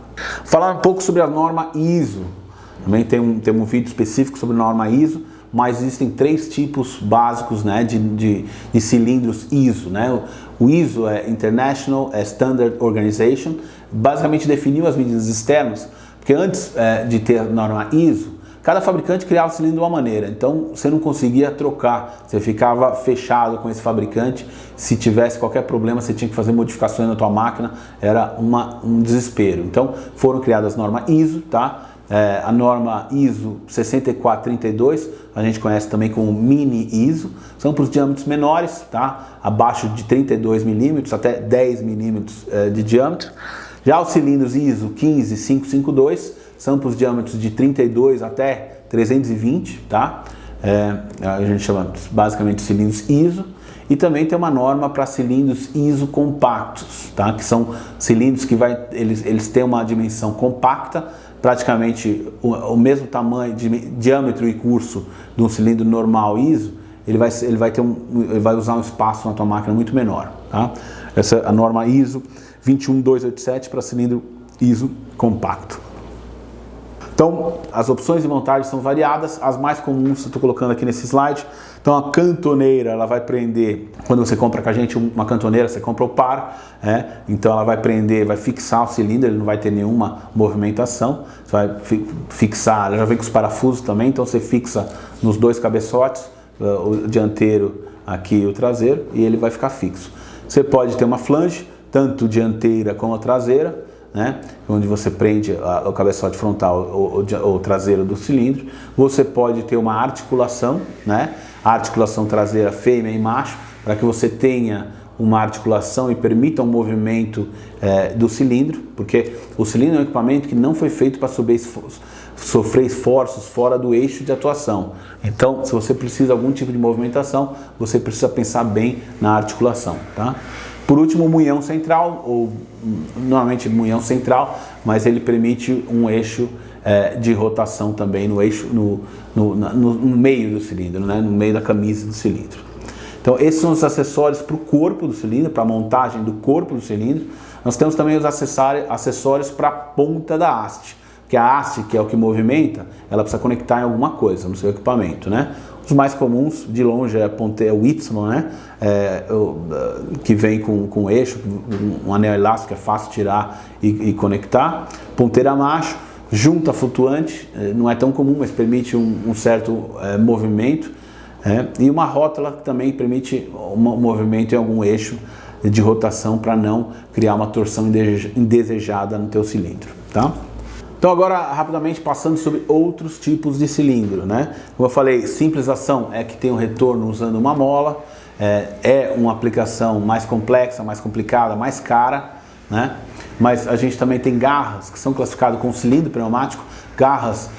Falar um pouco sobre a norma ISO. Também tem um vídeo específico sobre a norma ISO, mas existem 3 tipos básicos, né, de cilindros ISO, né? O ISO é International Standard Organization, basicamente definiu as medidas externas, porque antes de ter a norma ISO, cada fabricante criava o cilindro de uma maneira, então você não conseguia trocar, você ficava fechado com esse fabricante, se tivesse qualquer problema você tinha que fazer modificações na tua máquina, era um desespero. Então foram criadas as normas ISO, tá? A norma ISO 6432, a gente conhece também como Mini ISO, são para os diâmetros menores, tá? Abaixo de 32 milímetros até 10 milímetros de diâmetro. Já os cilindros ISO 15552 são para os diâmetros de 32 até 320, tá? A gente chama basicamente de cilindros ISO. E também tem uma norma para cilindros ISO compactos, tá? Que são cilindros que eles têm uma dimensão compacta, praticamente o mesmo tamanho, diâmetro e curso de um cilindro normal ISO, ele vai usar um espaço na tua máquina muito menor, tá? Essa é a norma ISO 21287 para cilindro ISO compacto. Então, as opções de montagem são variadas, as mais comuns eu estou colocando aqui nesse slide. Então, a cantoneira, ela vai prender, quando você compra com a gente uma cantoneira, você compra o par, então ela vai prender, vai fixar o cilindro, ele não vai ter nenhuma movimentação, você vai fixar, ela já vem com os parafusos também, então você fixa nos 2 cabeçotes, o dianteiro aqui e o traseiro, e ele vai ficar fixo. Você pode ter uma flange, tanto dianteira como a traseira, né, onde você prende o cabeçote frontal ou traseiro do cilindro. Você pode ter uma articulação, né, a articulação traseira fêmea e macho, para que você tenha uma articulação e permita um movimento do cilindro, porque o cilindro é um equipamento que não foi feito para sofrer esforços fora do eixo de atuação. Então, se você precisa de algum tipo de movimentação, você precisa pensar bem na articulação, tá? Por último, o munhão central, ou normalmente munhão central, mas ele permite um eixo de rotação também no eixo, no meio do cilindro, né? No meio da camisa do cilindro. Então, esses são os acessórios para o corpo do cilindro, para a montagem do corpo do cilindro. Nós temos também os acessórios para a ponta da haste, que a haste, que é o que movimenta, ela precisa conectar em alguma coisa no seu equipamento, né? Os mais comuns, de longe, é o Y, né? Que vem com eixo, um anel elástico, é fácil tirar e conectar. Ponteira macho, junta flutuante, não é tão comum, mas permite um certo movimento. E uma rótula que também permite um movimento em algum eixo de rotação para não criar uma torção indesejada no teu cilindro, tá? Então agora, rapidamente, passando sobre outros tipos de cilindro, né? Como eu falei, simplização é que tem um retorno usando uma mola, é uma aplicação mais complexa, mais complicada, mais cara, né? Mas a gente também tem garras que são classificadas como cilindro pneumático, garras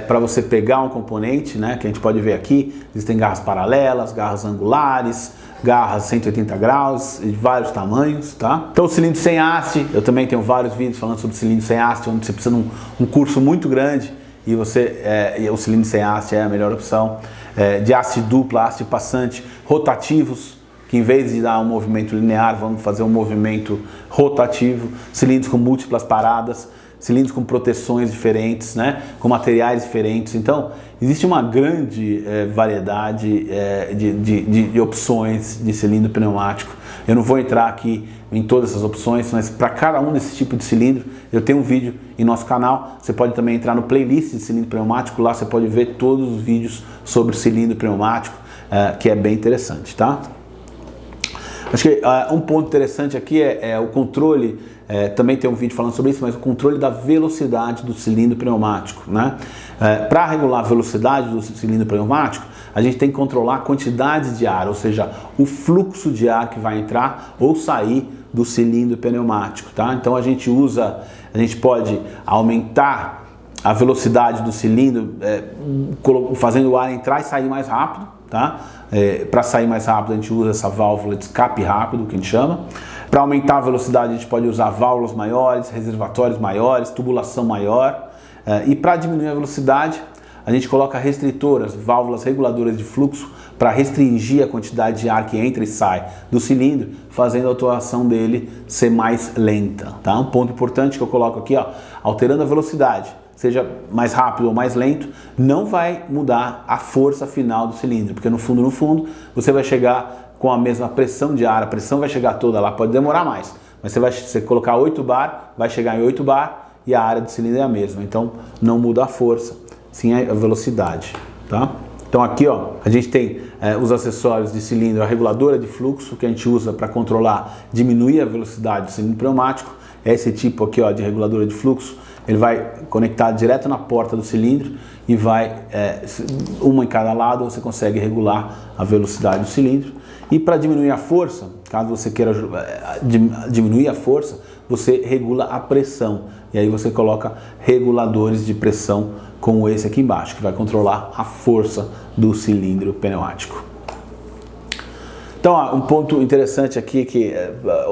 para você pegar um componente, né? Que a gente pode ver aqui, existem garras paralelas, garras angulares, garras 180 graus, de vários tamanhos, tá? Então o cilindro sem haste, eu também tenho vários vídeos falando sobre cilindro sem haste, onde você precisa de um curso muito grande e o cilindro sem haste é a melhor opção. De haste dupla, haste passante, rotativos, que em vez de dar um movimento linear, vamos fazer um movimento rotativo, cilindros com múltiplas paradas, cilindros com proteções diferentes, né, com materiais diferentes. Então, existe uma grande variedade de opções de cilindro pneumático. Eu não vou entrar aqui em todas essas opções, mas para cada um desse tipo de cilindro, eu tenho um vídeo em nosso canal. Você pode também entrar no playlist de cilindro pneumático, lá você pode ver todos os vídeos sobre cilindro pneumático, que é bem interessante, tá? Acho que um ponto interessante aqui é o controle, também tem um vídeo falando sobre isso, mas o controle da velocidade do cilindro pneumático, né? Para regular a velocidade do cilindro pneumático, a gente tem que controlar a quantidade de ar, ou seja, o fluxo de ar que vai entrar ou sair do cilindro pneumático, tá? Então a gente pode aumentar a velocidade do cilindro, fazendo o ar entrar e sair mais rápido, tá? Para sair mais rápido a gente usa essa válvula de escape rápido, que a gente chama. Para aumentar a velocidade a gente pode usar válvulas maiores, reservatórios maiores, tubulação maior. E para diminuir a velocidade a gente coloca restritoras, válvulas reguladoras de fluxo, para restringir a quantidade de ar que entra e sai do cilindro, fazendo a atuação dele ser mais lenta, tá? Um ponto importante que eu coloco aqui, ó, alterando a velocidade, seja mais rápido ou mais lento, não vai mudar a força final do cilindro, porque no fundo, você vai chegar com a mesma pressão de ar, a pressão vai chegar toda lá, pode demorar mais, mas você colocar 8 bar, vai chegar em 8 bar e a área do cilindro é a mesma, então não muda a força, sim a velocidade, tá? Então aqui, ó, a gente tem os acessórios de cilindro, a reguladora de fluxo que a gente usa para controlar, diminuir a velocidade do cilindro pneumático. Esse tipo aqui, ó, de reguladora de fluxo, ele vai conectar direto na porta do cilindro e vai, uma em cada lado, você consegue regular a velocidade do cilindro. E para diminuir a força, caso você queira diminuir a força, você regula a pressão. E aí você coloca reguladores de pressão como esse aqui embaixo, que vai controlar a força do cilindro pneumático. Então, um ponto interessante aqui é que,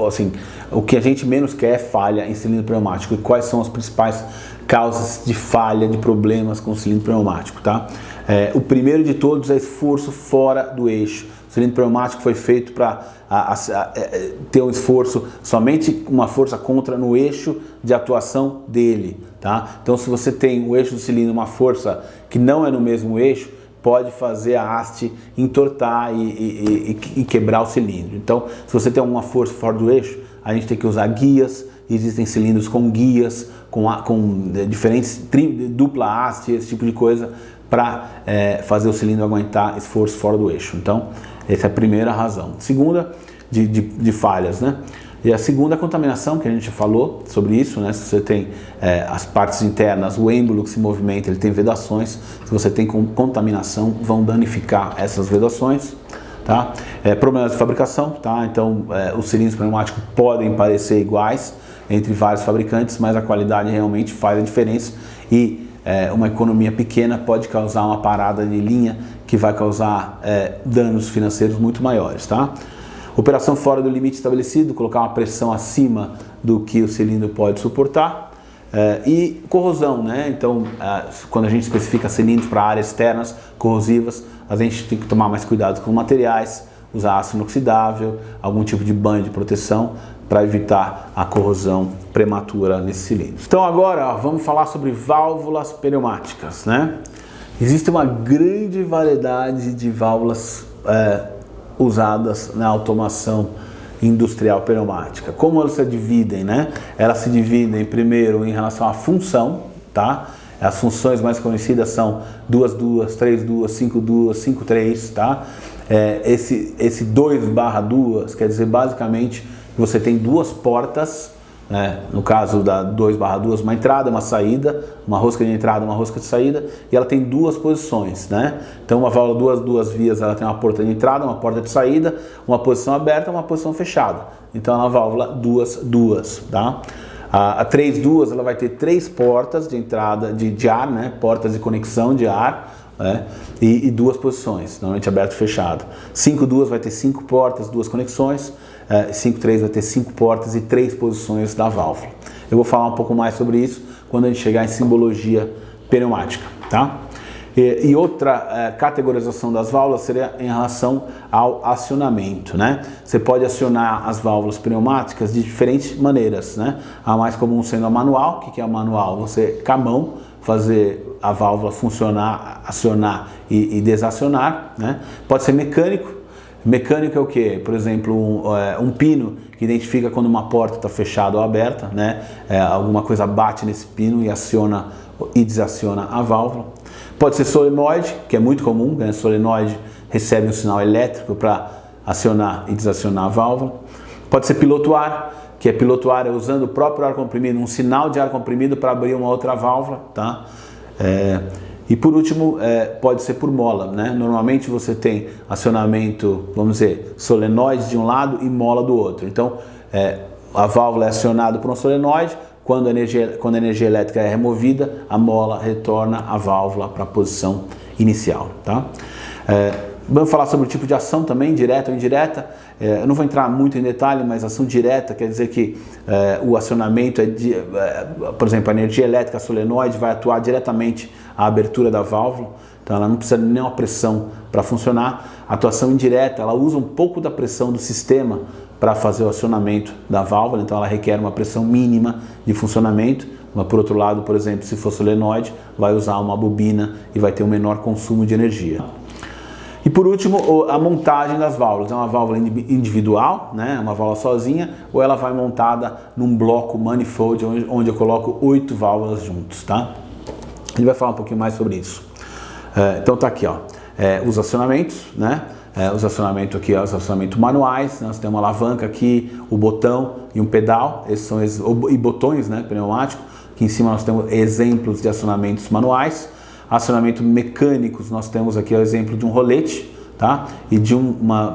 assim, o que a gente menos quer é falha em cilindro pneumático. E quais são as principais causas de falha, de problemas com o cilindro pneumático, tá? O primeiro de todos é esforço fora do eixo. O cilindro pneumático foi feito para ter um esforço, somente uma força contra no eixo de atuação dele, tá? Então, se você tem o eixo do cilindro uma força que não é no mesmo eixo, pode fazer a haste entortar e quebrar o cilindro. Então, se você tem alguma força fora do eixo, a gente tem que usar guias. Existem cilindros com guias, com diferentes dupla haste, esse tipo de coisa, para fazer o cilindro aguentar esforço fora do eixo. Então, essa é a primeira razão. Segunda, de falhas, né? E a segunda, a contaminação, que a gente falou sobre isso, né? Se você tem as partes internas, o êmbolo que se movimenta, ele tem vedações. Se você tem contaminação, vão danificar essas vedações, tá? Problemas de fabricação, tá? Então, os cilindros pneumáticos podem parecer iguais entre vários fabricantes, mas a qualidade realmente faz a diferença e uma economia pequena pode causar uma parada de linha que vai causar danos financeiros muito maiores, tá? Operação fora do limite estabelecido, colocar uma pressão acima do que o cilindro pode suportar. E corrosão, né? Então, quando a gente especifica cilindros para áreas externas corrosivas, a gente tem que tomar mais cuidado com materiais, usar aço inoxidável, algum tipo de banho de proteção para evitar a corrosão prematura nesse cilindro. Então agora, ó, vamos falar sobre válvulas pneumáticas, né? Existe uma grande variedade de válvulas usadas na automação industrial pneumática. Como elas se dividem, né? Elas se dividem primeiro em relação à função, tá? As funções mais conhecidas são 2-2, 3-2, 5-2, 5-3, tá? Esse 2/2 quer dizer basicamente que você tem duas portas, né? No caso da 2/2, uma entrada, uma saída, uma rosca de entrada, uma rosca de saída, e ela tem duas posições, né? Então uma válvula duas vias, ela tem uma porta de entrada, uma porta de saída, uma posição aberta, uma posição fechada. Então é uma válvula 2-2, tá? A 3-2, ela vai ter 3 portas de entrada de ar, né? Portas de conexão de ar, né? E 2 posições, normalmente aberto e fechado. 5-2 vai ter 5 portas, 2 conexões. 5-3 vai ter 5 portas e 3 posições da válvula. Eu vou falar um pouco mais sobre isso quando a gente chegar em simbologia pneumática, tá? E outra categorização das válvulas seria em relação ao acionamento, né? Você pode acionar as válvulas pneumáticas de diferentes maneiras, né? A mais comum sendo a manual. O que é a manual? Você, com a mão, fazer a válvula funcionar, acionar e desacionar, né? Pode ser mecânico. Mecânico é o que? Por exemplo, um pino que identifica quando uma porta está fechada ou aberta, né? Alguma coisa bate nesse pino e aciona e desaciona a válvula. Pode ser solenoide, que é muito comum, né? Solenoide recebe um sinal elétrico para acionar e desacionar a válvula. Pode ser piloto-ar, que é piloto-ar usando o próprio ar comprimido, um sinal de ar comprimido para abrir uma outra válvula, tá? E por último, pode ser por mola, né? Normalmente você tem acionamento, vamos dizer, solenoide de um lado e mola do outro. Então, a válvula é acionada por um solenoide, quando a energia elétrica é removida, a mola retorna a válvula para a posição inicial, tá? Vamos falar sobre o tipo de ação também, direta ou indireta. Eu não vou entrar muito em detalhe, mas ação direta quer dizer que o acionamento por exemplo, a energia elétrica solenoide vai atuar diretamente à abertura da válvula, então ela não precisa de nenhuma pressão para funcionar. A atuação indireta, ela usa um pouco da pressão do sistema para fazer o acionamento da válvula, então ela requer uma pressão mínima de funcionamento. Mas por outro lado, por exemplo, se for solenoide, vai usar uma bobina e vai ter um menor consumo de energia. E por último, a montagem das válvulas. É uma válvula individual, né? Uma válvula sozinha, ou ela vai montada num bloco manifold, onde eu coloco 8 válvulas juntos, tá? A gente vai falar um pouquinho mais sobre isso. Então tá aqui, ó, os acionamentos, né? Os acionamentos aqui, os acionamentos manuais. Nós temos uma alavanca aqui, o botão e um pedal. Esses são e botões, né? Pneumático. Aqui em cima nós temos exemplos de acionamentos manuais. Acionamento mecânicos, nós temos aqui o exemplo de um rolete, tá? E de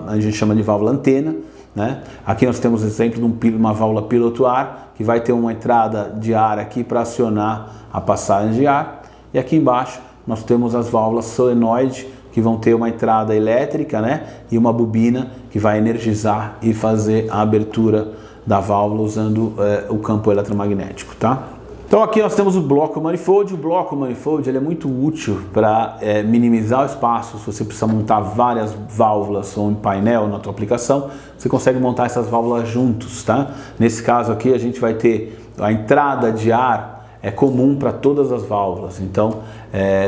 a gente chama de válvula antena, né? Aqui nós temos o exemplo de uma válvula piloto-ar, que vai ter uma entrada de ar aqui para acionar a passagem de ar. E aqui embaixo nós temos as válvulas solenoide, que vão ter uma entrada elétrica, né? E uma bobina que vai energizar e fazer a abertura da válvula usando o campo eletromagnético, tá? Então aqui nós temos o bloco manifold. O bloco manifold ele é muito útil para minimizar o espaço. Se você precisa montar várias válvulas ou um painel na tua aplicação, você consegue montar essas válvulas juntos, tá? Nesse caso aqui a gente vai ter a entrada de ar comum para todas as válvulas. Então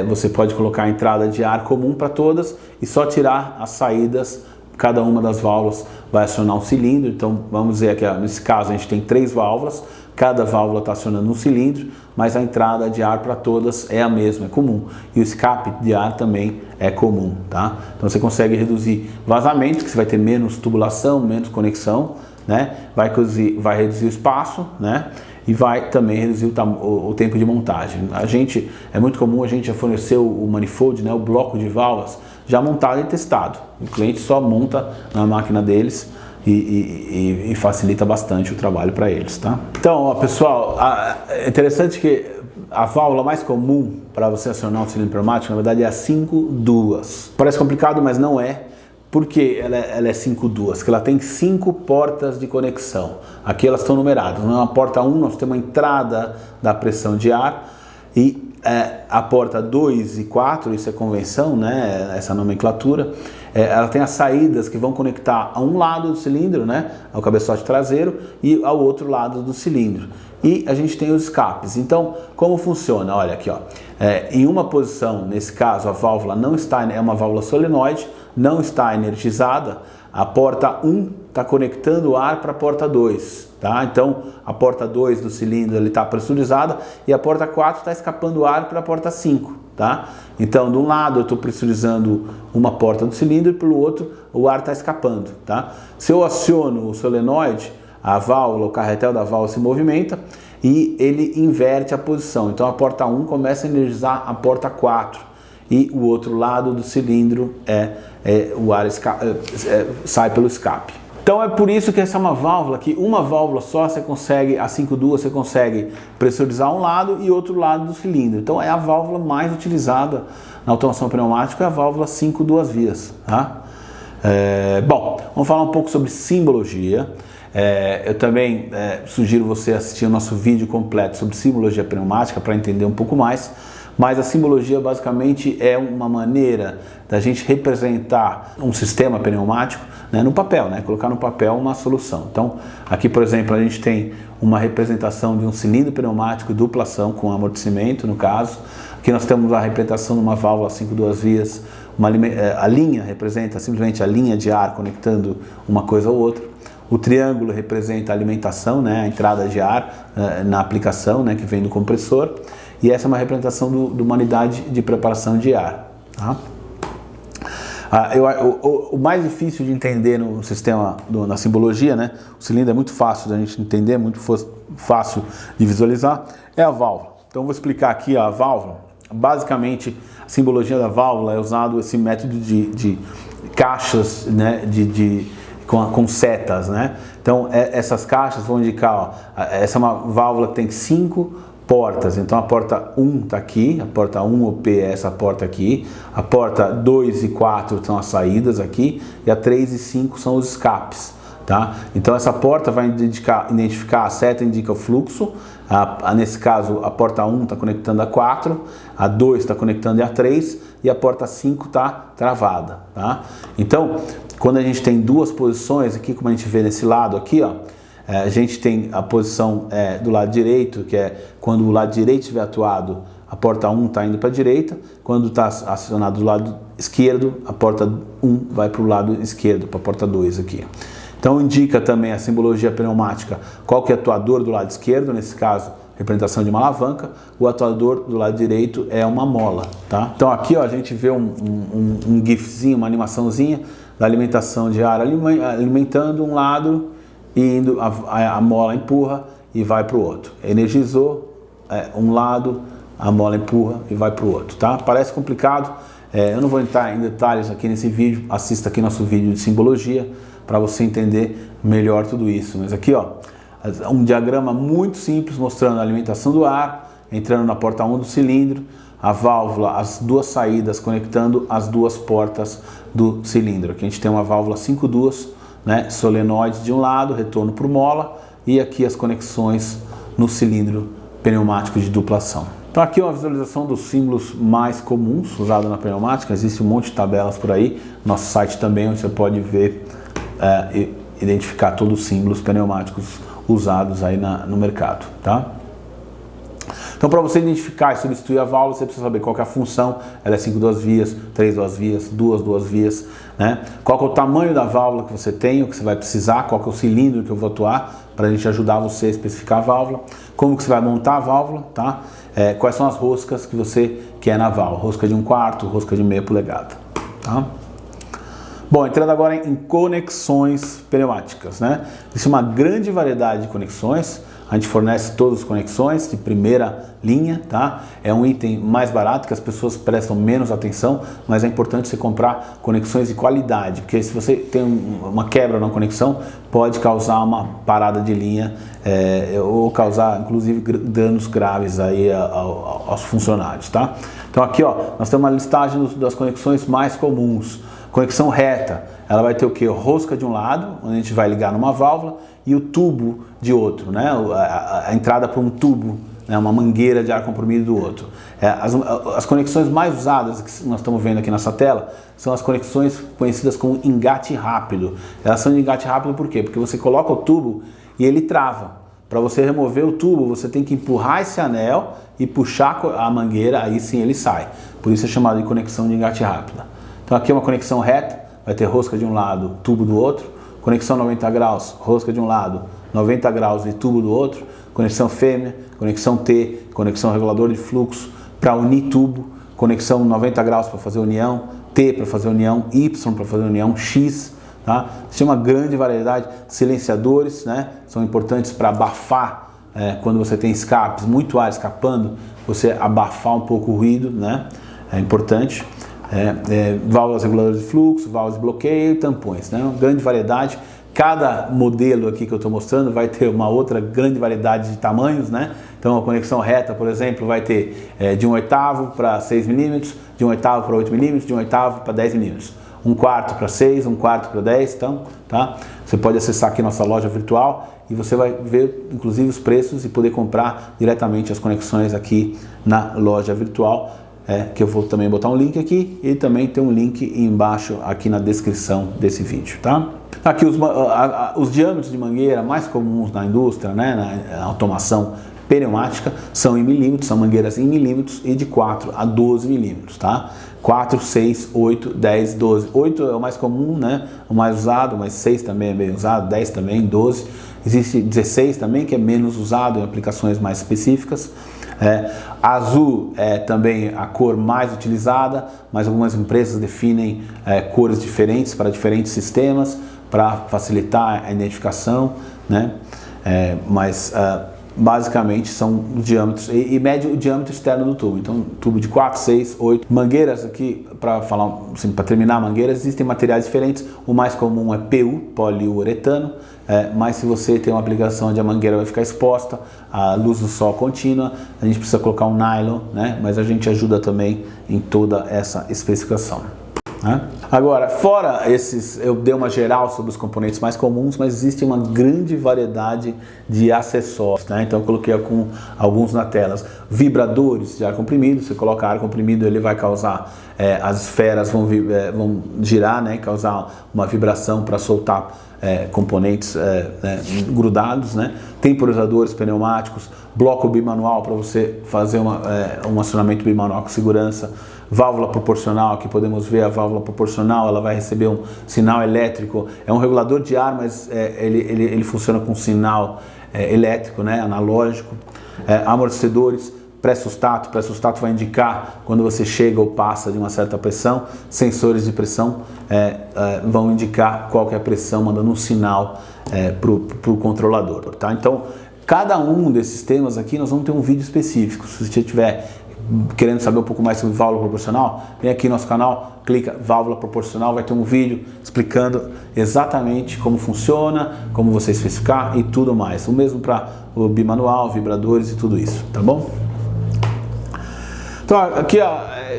você pode colocar a entrada de ar comum para todas e só tirar as saídas. Cada uma das válvulas vai acionar um cilindro. Então vamos dizer que nesse caso a gente tem 3 válvulas. Cada válvula está acionando um cilindro, mas a entrada de ar para todas é a mesma, é comum. E o escape de ar também é comum, tá? Então você consegue reduzir vazamento, que você vai ter menos tubulação, menos conexão, né? Vai reduzir o espaço, né? E vai também reduzir o tempo de montagem. É muito comum a gente já fornecer o manifold, né? O bloco de válvulas já montado e testado. O cliente só monta na máquina deles e facilita bastante o trabalho para eles, tá? Então, ó, pessoal, é interessante que a válvula mais comum para você acionar um cilindro pneumático, na verdade, é a 5-duas. Parece complicado, mas não é. Por que ela é 5-duas? Porque ela tem 5 portas de conexão. Aqui elas estão numeradas. Na porta 1 nós temos a entrada da pressão de ar e a porta 2 e 4, isso é convenção, né? Essa nomenclatura. Ela tem as saídas que vão conectar a um lado do cilindro, né? Ao cabeçote traseiro e ao outro lado do cilindro. E a gente tem os escapes. Então, como funciona? Olha aqui, ó. Em uma posição, nesse caso, a válvula não está, é uma válvula solenoide, não está energizada. A porta 1 está conectando o ar para a porta 2, tá? Então, a porta 2 do cilindro está pressurizada e a porta 4 está escapando o ar para a porta 5, tá? Então, de um lado eu estou pressurizando uma porta do cilindro e pelo outro o ar está escapando, tá? Se eu aciono o solenoide, a válvula, o carretel da válvula se movimenta e ele inverte a posição. Então, a porta 1 começa a energizar a porta 4 e o outro lado do cilindro o ar sai pelo escape. Então é por isso que essa é uma válvula que uma válvula só você consegue, a 5-duas você consegue pressurizar um lado e outro lado do cilindro. Então é a válvula mais utilizada na automação pneumática, é a válvula 5-duas vias, tá? Bom, vamos falar um pouco sobre simbologia. Eu também sugiro você assistir o nosso vídeo completo sobre simbologia pneumática para entender um pouco mais. Mas a simbologia basicamente é uma maneira da gente representar um sistema pneumático, né, no papel, né, colocar no papel uma solução. Então, aqui, por exemplo, a gente tem uma representação de um cilindro pneumático dupla ação com amortecimento, no caso. Aqui nós temos a representação de uma válvula 5-duas vias. A linha representa simplesmente a linha de ar conectando uma coisa ao outra. O triângulo representa a alimentação, né, a entrada de ar na aplicação, né, que vem do compressor. E essa é uma representação de uma unidade de preparação de ar, tá? O mais difícil de entender no sistema, na simbologia, né? O cilindro é muito fácil da gente entender, muito fácil de visualizar, é a válvula. Então eu vou explicar aqui a válvula. basicamente, a simbologia da válvula é usado esse método de caixas, né, com setas, né? Então, essas caixas vão indicar, ó, essa é uma válvula que tem 5 portas, então a porta 1 está aqui, a porta 1 OP é essa porta aqui, a porta 2 e 4 são as saídas aqui, e a 3 e 5 são os escapes, tá? Então essa porta vai identificar, a seta indica o fluxo, nesse caso a porta 1 está conectando a 4, a 2 está conectando a 3 e a porta 5 está travada, tá? Então, quando a gente tem duas posições, aqui como a gente vê nesse lado aqui, ó, a gente tem a posição do lado direito, que é quando o lado direito estiver atuado, a porta 1 está indo para a direita, quando está acionado do lado esquerdo, a porta 1 vai para o lado esquerdo, para a porta 2 aqui. Então indica também a simbologia pneumática qual que é o atuador do lado esquerdo, nesse caso, representação de uma alavanca, o atuador do lado direito é uma mola, tá? Então aqui, ó, a gente vê um gifzinho, uma animaçãozinha da alimentação de ar alimentando um lado e indo, a mola empurra e vai para o outro. Energizou um lado, a mola empurra e vai para o outro, tá? Parece complicado, eu não vou entrar em detalhes aqui nesse vídeo, assista aqui nosso vídeo de simbologia para você entender melhor tudo isso. Mas aqui, ó, um diagrama muito simples mostrando a alimentação do ar, entrando na porta 1 do cilindro, a válvula, as duas saídas conectando as duas portas do cilindro. Aqui a gente tem uma válvula 5 duas, né, solenoide de um lado, retorno por mola, e aqui as conexões no cilindro pneumático de duplação. Então aqui é uma visualização dos símbolos mais comuns usados na pneumática, existe um monte de tabelas por aí, nosso site também, onde você pode ver e identificar todos os símbolos pneumáticos usados aí no mercado, tá? Então, para você identificar e substituir a válvula, você precisa saber qual que é a função, ela é 5 duas vias, 3 duas vias, 2 duas vias, né? Qual que é o tamanho da válvula que você tem, o que você vai precisar, qual que é o cilindro que eu vou atuar, para a gente ajudar você a especificar a válvula, como que você vai montar a válvula, tá? Quais são as roscas que você quer na válvula, rosca de 1/4, rosca de meia polegada, tá? Bom, entrando agora em conexões pneumáticas, né? Existe uma grande variedade de conexões, a gente fornece todas as conexões de primeira linha, tá? É um item mais barato que as pessoas prestam menos atenção, mas é importante você comprar conexões de qualidade, porque se você tem uma quebra na conexão, pode causar uma parada de linha ou causar, inclusive, danos graves aí aos funcionários, tá? Então aqui, ó, nós temos uma listagem das conexões mais comuns. Conexão reta, ela vai ter o que? Rosca de um lado, onde a gente vai ligar numa válvula, e o tubo de outro, né? A entrada para um tubo, né? Uma mangueira de ar comprimido do outro. As conexões mais usadas que nós estamos vendo aqui nessa tela são as conexões conhecidas como engate rápido. Elas são de engate rápido por quê? Porque você coloca o tubo e ele trava. Para você remover o tubo, você tem que empurrar esse anel e puxar a mangueira, aí sim ele sai. Por isso é chamado de conexão de engate rápida. Então aqui é uma conexão reta, vai ter rosca de um lado, tubo do outro. Conexão 90 graus, rosca de um lado, 90 graus e tubo do outro. Conexão fêmea, conexão T, conexão regulador de fluxo para unir tubo. Conexão 90 graus para fazer união, T para fazer união, Y para fazer união, X. Tá? Tem uma grande variedade. Silenciadores, né? São importantes para abafar, quando você tem escapes, muito ar escapando, você abafar um pouco o ruído, né? É importante. Válvulas reguladoras de fluxo, válvulas de bloqueio e tampões, né? Uma grande variedade. Cada modelo aqui que eu estou mostrando vai ter uma outra grande variedade de tamanhos, né? Então a conexão reta, por exemplo, vai ter de 1/8 para 6 mm, de 1/8 para 8 mm, de 1/8 para 10 mm. 1/4 para 6, 1/4 para 10, então, tá? Você pode acessar aqui nossa loja virtual e você vai ver, inclusive, os preços e poder comprar diretamente as conexões aqui na loja virtual. Que eu vou também botar um link aqui e também tem um link embaixo aqui na descrição desse vídeo, tá? Aqui os diâmetros de mangueira mais comuns na indústria, né, na automação pneumática, são em milímetros, são mangueiras em milímetros e de 4 a 12 milímetros, tá? 4, 6, 8, 10, 12. 8 é o mais comum, né, o mais usado, mas 6 também é bem usado, 10 também, 12. Existe 16 também, que é menos usado em aplicações mais específicas. Azul é também a cor mais utilizada, mas algumas empresas definem cores diferentes para diferentes sistemas, para facilitar a identificação, né? Mas basicamente são diâmetros e mede o diâmetro externo do tubo. Então, tubo de 4, 6, 8. Mangueiras aqui, para falar assim, para terminar, mangueiras, existem materiais diferentes. O mais comum é PU, poliuretano, mas se você tem uma aplicação onde a mangueira vai ficar exposta à luz do sol contínua, a gente precisa colocar um nylon, né? Mas a gente ajuda também em toda essa especificação. Agora, fora esses, eu dei uma geral sobre os componentes mais comuns, mas existe uma grande variedade de acessórios, né? Então eu coloquei alguns na tela. Vibradores de ar comprimido, você coloca ar comprimido, ele vai causar, as esferas vão girar, né? Causar uma vibração para soltar componentes grudados, né? Temporizadores pneumáticos, bloco bimanual para você fazer um acionamento bimanual com segurança. Válvula proporcional, aqui podemos ver a válvula proporcional, ela vai receber um sinal elétrico, é um regulador de ar, mas ele funciona com sinal elétrico, né, analógico. Amortecedores, pré-sustato vai indicar quando você chega ou passa de uma certa pressão. Sensores de pressão vão indicar qual que é a pressão, mandando um sinal para o controlador, tá? Então, cada um desses temas aqui nós vamos ter um vídeo específico. Se você tiver querendo saber um pouco mais sobre válvula proporcional, vem aqui no nosso canal, clica válvula proporcional, vai ter um vídeo explicando exatamente como funciona, como você especificar e tudo mais. O mesmo para o bimanual, vibradores e tudo isso, tá bom? Então aqui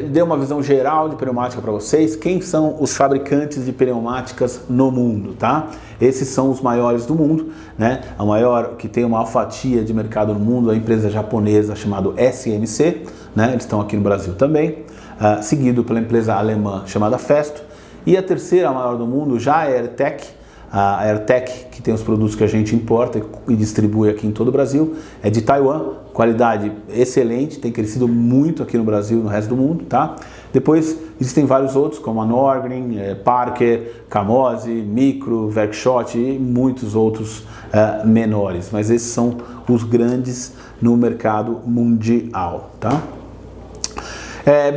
dei uma visão geral de pneumática para vocês. Quem são os fabricantes de pneumáticas no mundo, tá? Esses são os maiores do mundo, né? A maior, que tem uma maior fatia de mercado no mundo, é a empresa japonesa chamada SMC, né? Eles estão aqui no Brasil também, seguido pela empresa alemã chamada Festo, e a terceira maior do mundo já é a AirTech. A AirTech, que tem os produtos que a gente importa e distribui aqui em todo o Brasil, é de Taiwan, qualidade excelente, tem crescido muito aqui no Brasil e no resto do mundo, tá? Depois existem vários outros, como a Norgren, Parker, Camose, Micro, Verkshot e muitos outros menores, mas esses são os grandes no mercado mundial, tá?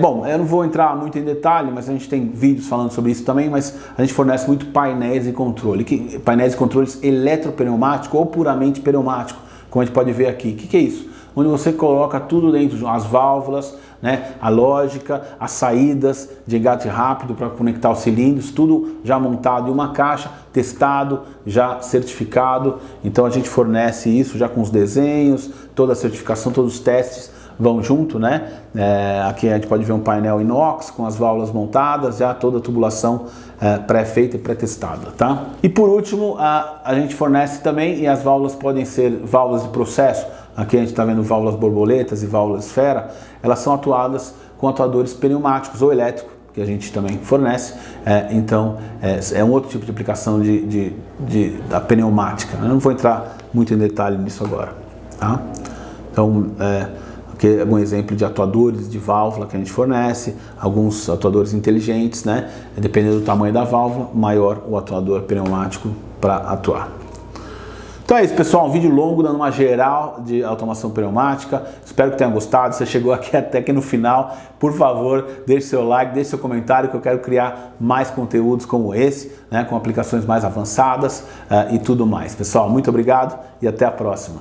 Bom, eu não vou entrar muito em detalhe, mas a gente tem vídeos falando sobre isso também, mas a gente fornece muito painéis e controle, painéis e controles eletropneumático ou puramente pneumático, como a gente pode ver aqui. O que é isso? Onde você coloca tudo dentro, as válvulas, né, a lógica, as saídas de engate rápido para conectar os cilindros, tudo já montado em uma caixa, testado, já certificado. Então a gente fornece isso já com os desenhos, toda a certificação, todos os testes vão junto, né? Aqui a gente pode ver um painel inox com as válvulas montadas, já toda a tubulação pré-feita e pré-testada, tá? E por último, a gente fornece também, e as válvulas podem ser válvulas de processo. Aqui a gente está vendo válvulas borboletas e válvulas esfera, elas são atuadas com atuadores pneumáticos ou elétricos, que a gente também fornece, então é um outro tipo de aplicação da pneumática. Eu não vou entrar muito em detalhe nisso agora, tá? Então, que é um exemplo de atuadores de válvula que a gente fornece, alguns atuadores inteligentes, né? Dependendo do tamanho da válvula, maior o atuador pneumático para atuar. Então é isso, pessoal, um vídeo longo dando uma geral de automação pneumática. Espero que tenha gostado. Se você chegou até aqui no final, por favor, deixe seu like, deixe seu comentário, que eu quero criar mais conteúdos como esse, né, com aplicações mais avançadas e tudo mais. Pessoal, muito obrigado e até a próxima.